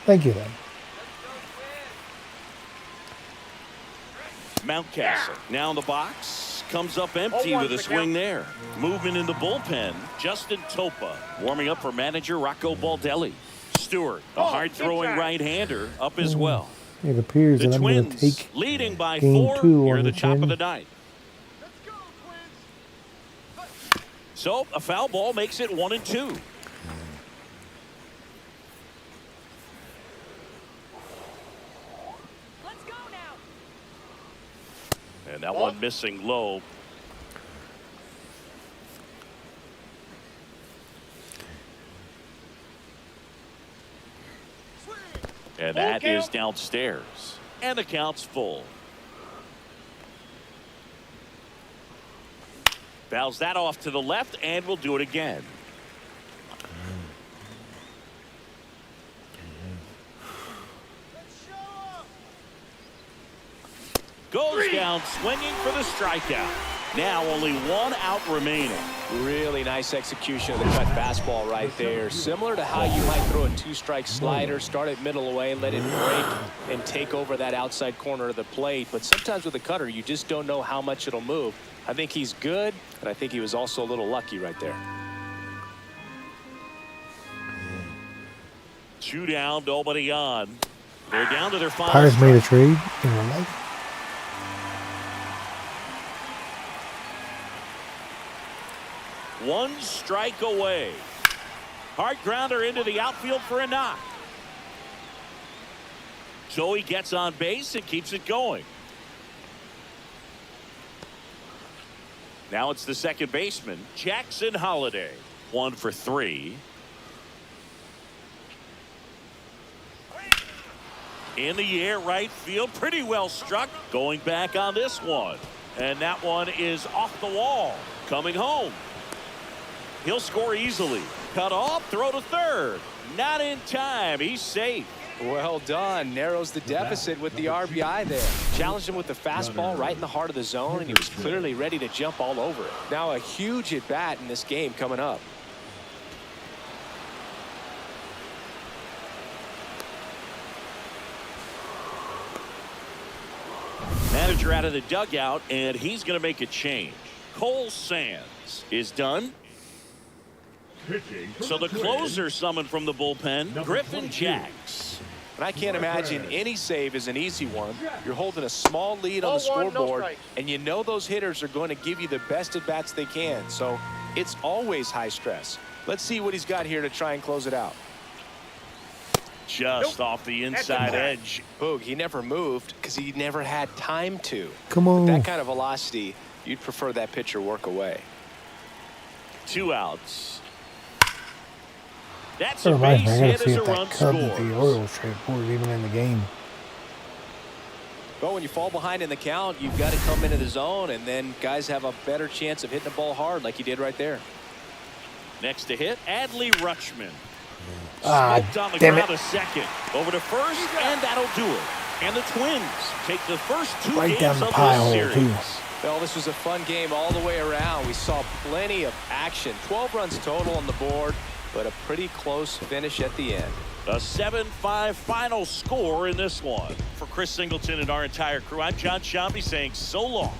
Thank you, then. Mountcastle now in the box. Comes up empty 0-1 with a the swing count. there. Movement in the bullpen. Justin Topa warming up for manager Rocco Baldelli. Stewart, a Oh, hard-throwing inside. right-hander, up as well. It appears The that I'm going to Twins take leading by game 4 2 here on at the the top of chin. the ninth. So a foul ball makes it 1-2. Let's go now. And that one missing low. And that is downstairs. And the count's full. Fouls that off to the left, and we'll do it again. Goes down swinging for the strikeout. Now only 1 out remaining. Really nice execution of the cut fastball right there. Similar to how you might throw a 2-strike slider, start it middle away, let it break, and take over that outside corner of the plate. But sometimes with a cutter, you just don't know how much it'll move. I think he's good, but I think he was also a little lucky right there. 2 down, nobody on. They're down to their final. Pirates made a trade in real life. One strike away. Hard grounder into the outfield for a knock. So he gets on base and keeps it going. Now it's the second baseman, Jackson Holliday. 1 for 3. In the air, right field, pretty well struck. Going back on this one. And that one is off the wall. Coming home. He'll score easily. Cut off, throw to third. Not in time. He's safe. Well done. Narrows the deficit with the RBI there. Challenged him with the fastball right in the heart of the zone, and he was clearly ready to jump all over it. Now a huge at-bat in this game coming up. Manager out of the dugout, and he's going to make a change. Cole Sands is done. So the closer summoned from the bullpen, Griffin Jacks. And I can't imagine any save is an easy one. You're holding a small lead on the 0-1, no scoreboard, strike. and you know those hitters are going to give you the best at-bats they can. So it's always high stress. Let's see what he's got here to try and close it out. Just off the inside edge. Boog, he never moved because he never had time to. Come on. With that kind of velocity, you'd prefer that pitcher work away. 2 outs. That's That a reminds base me, I hit gotta see as a if that run Cub that the scores. Orioles trade for is even in the game. Well, when you fall behind in the count, you've got to come into the zone, and then guys have a better chance of hitting the ball hard like he did right there. Next to hit, Adley Rutschman. Ah, Smoked on the damn ground it. a second. Over to first, and that'll do it. And the Twins take the first 2 Right games down the of pie this hole, series. too. Well, this was a fun game all the way around. We saw plenty of action. 12 runs total on the board, but a pretty close finish at the end. A 7-5 final score in this one. For Chris Singleton and our entire crew, I'm John Shambi saying so long.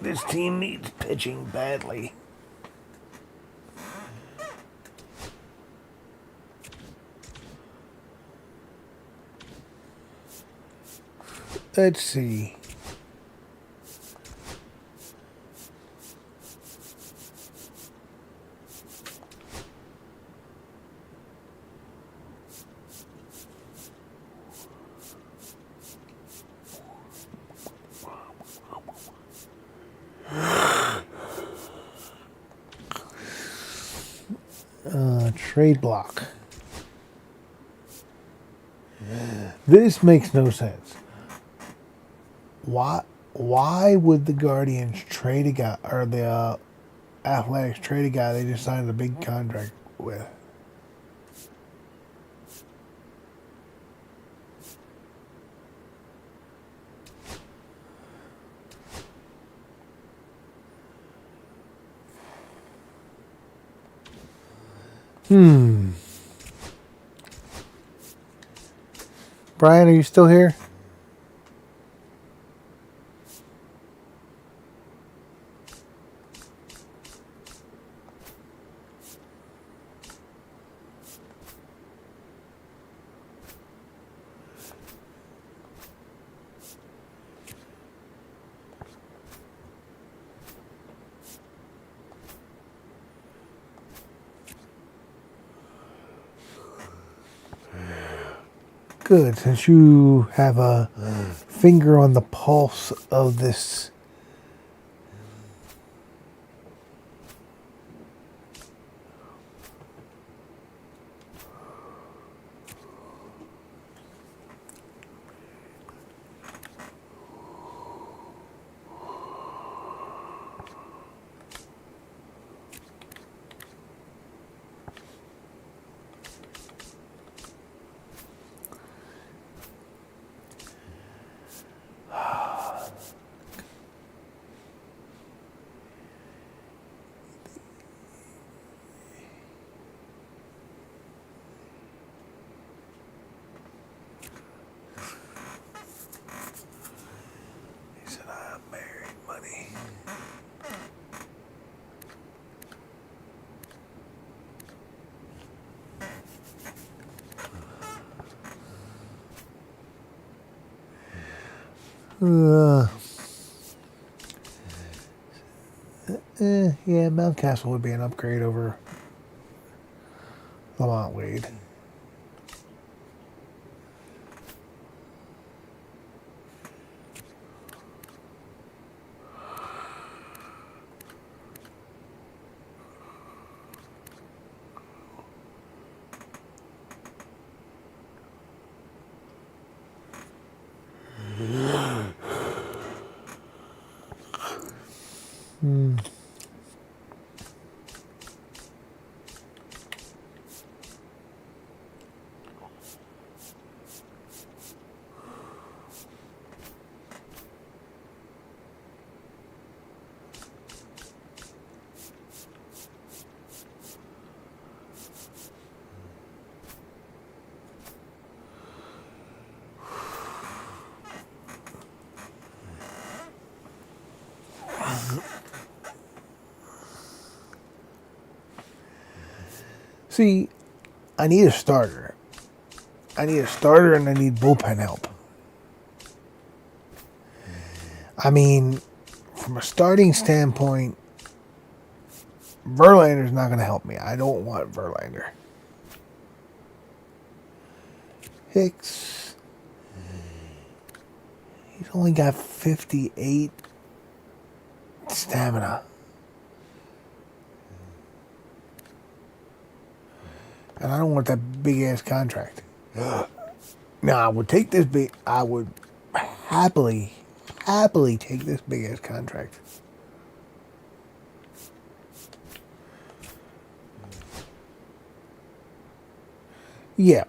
This team needs pitching badly. Let's see. Trade block. This makes no sense. Why would the Guardians trade a guy, or the Athletics trade a guy they just signed a big contract with? Brian, are you still here? Good, since you have a finger on the pulse of this. He said, I'm married, money. Yeah, Mountcastle would be an upgrade over Lamont Wade. See, I need a starter. I need a starter and I need bullpen help. I mean, from a starting standpoint, Verlander's not going to help me. I don't want Verlander. Hicks, he's only got 58 stamina. And I don't want that big ass contract. Now, I would take this big, I would happily take this big ass contract. Yeah,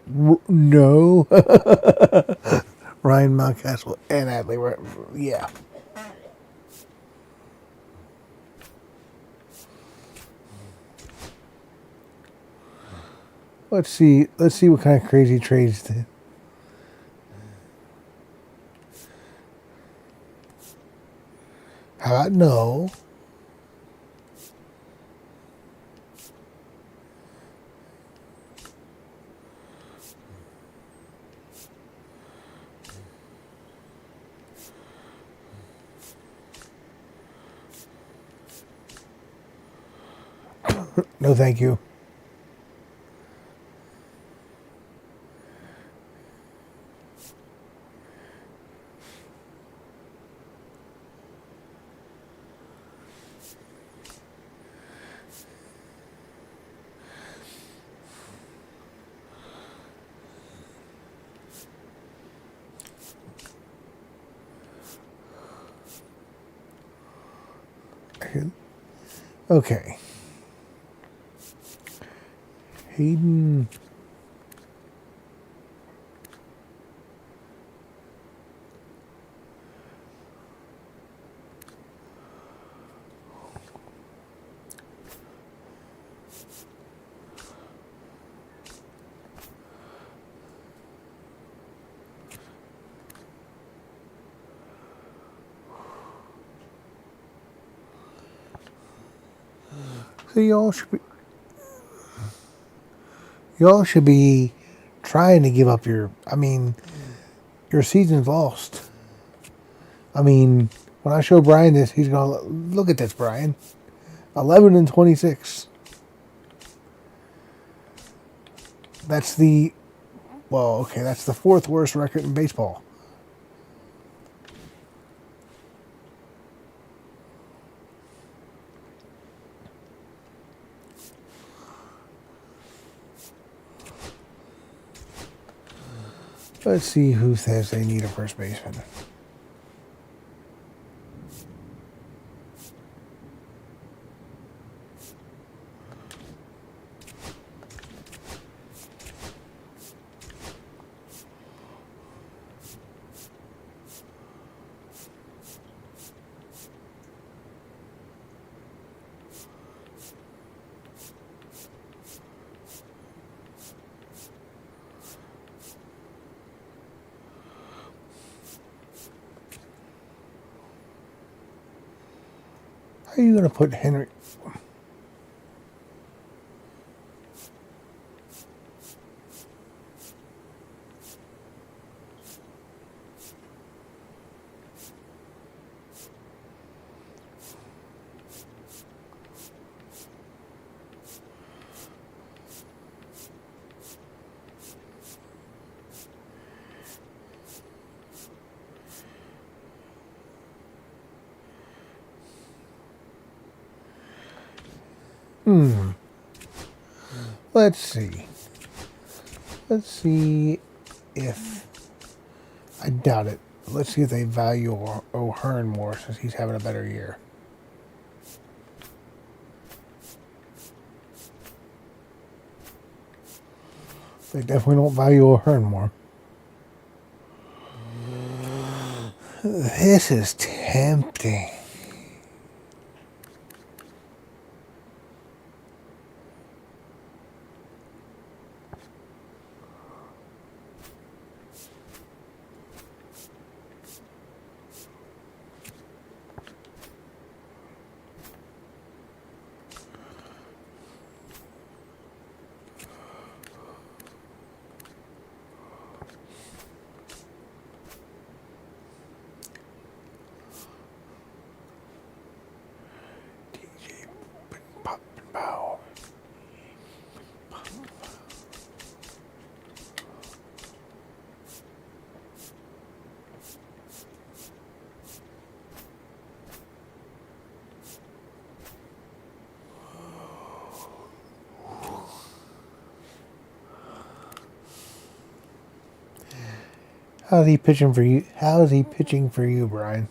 no. Ryan Mountcastle and Adley, right? Yeah. Let's see what kind of crazy trades did. How about no? No, thank you. Okay. Hayden. So y'all should be trying to give up your season's lost. I mean, when I show Brian this, he's going to look at this, Brian. 11-26. That's the fourth worst record in baseball. Let's see who says they need a first baseman. How are you going to put Henry? Let's see. Let's see if... I doubt it. Let's see if they value O'Hearn more since he's having a better year. They definitely don't value O'Hearn more. This is tempting. Bow. How's he pitching for you? How is he pitching for you, Brian?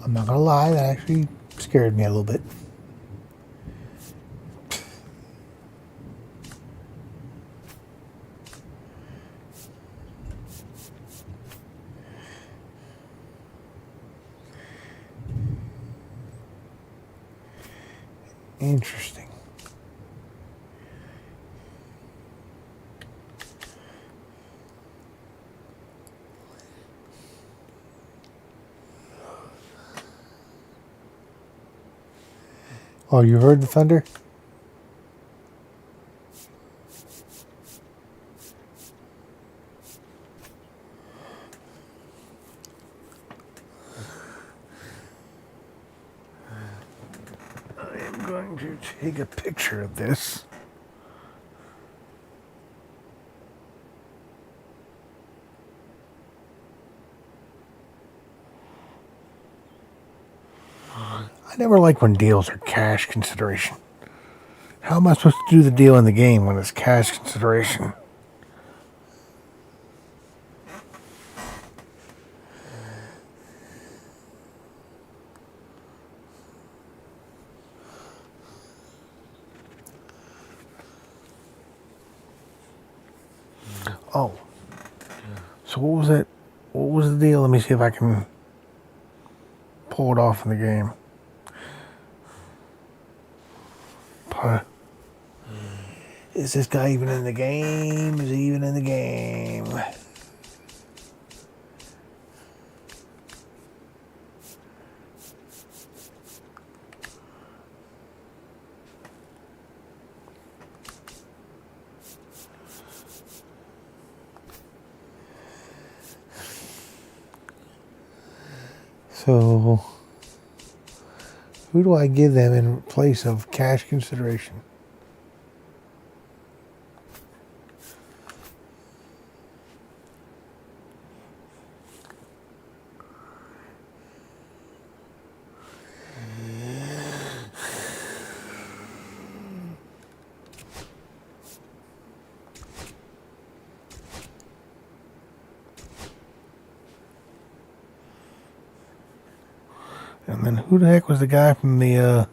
I'm not gonna lie, that actually scared me a little bit. Interesting. Oh, you heard the thunder? I am going to take a picture of this. I never like when deals are cash consideration. How am I supposed to do the deal in the game when it's cash consideration? Oh. So what was that? What was the deal? Let me see if I can pull it off in the game. Is this guy even in the game? Is he even in the game? So, who do I give them in place of cash consideration? And then who the heck was the guy from the,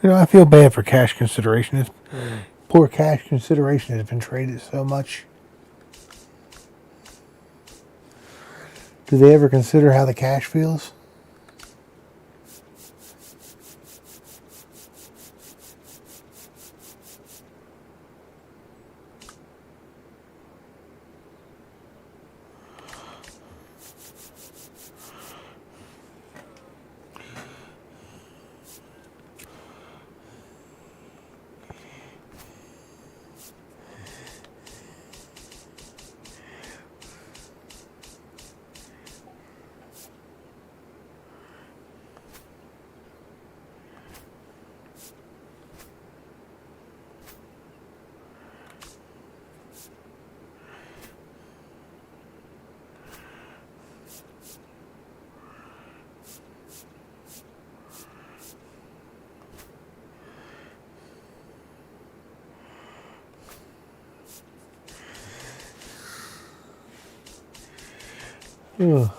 I feel bad for cash consideration. It's, poor cash consideration has been traded so much. Do they ever consider how the cash feels? Ugh.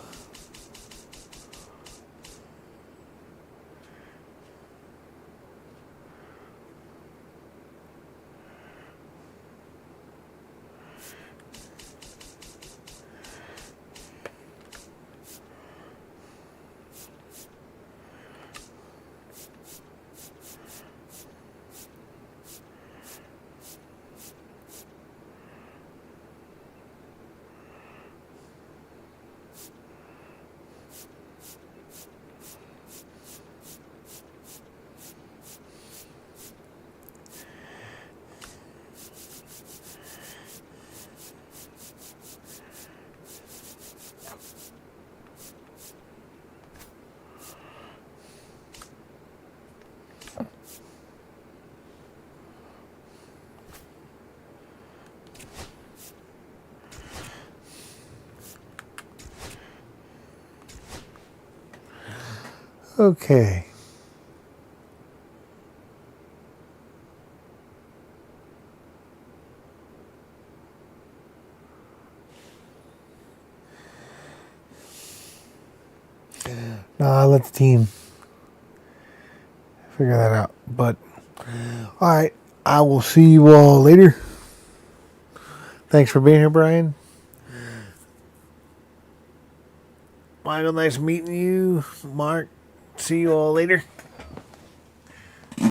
Okay. No, I let the team figure that out. But, alright. I will see you all later. Thanks for being here, Brian. Michael, nice meeting you. Mark, see you all later.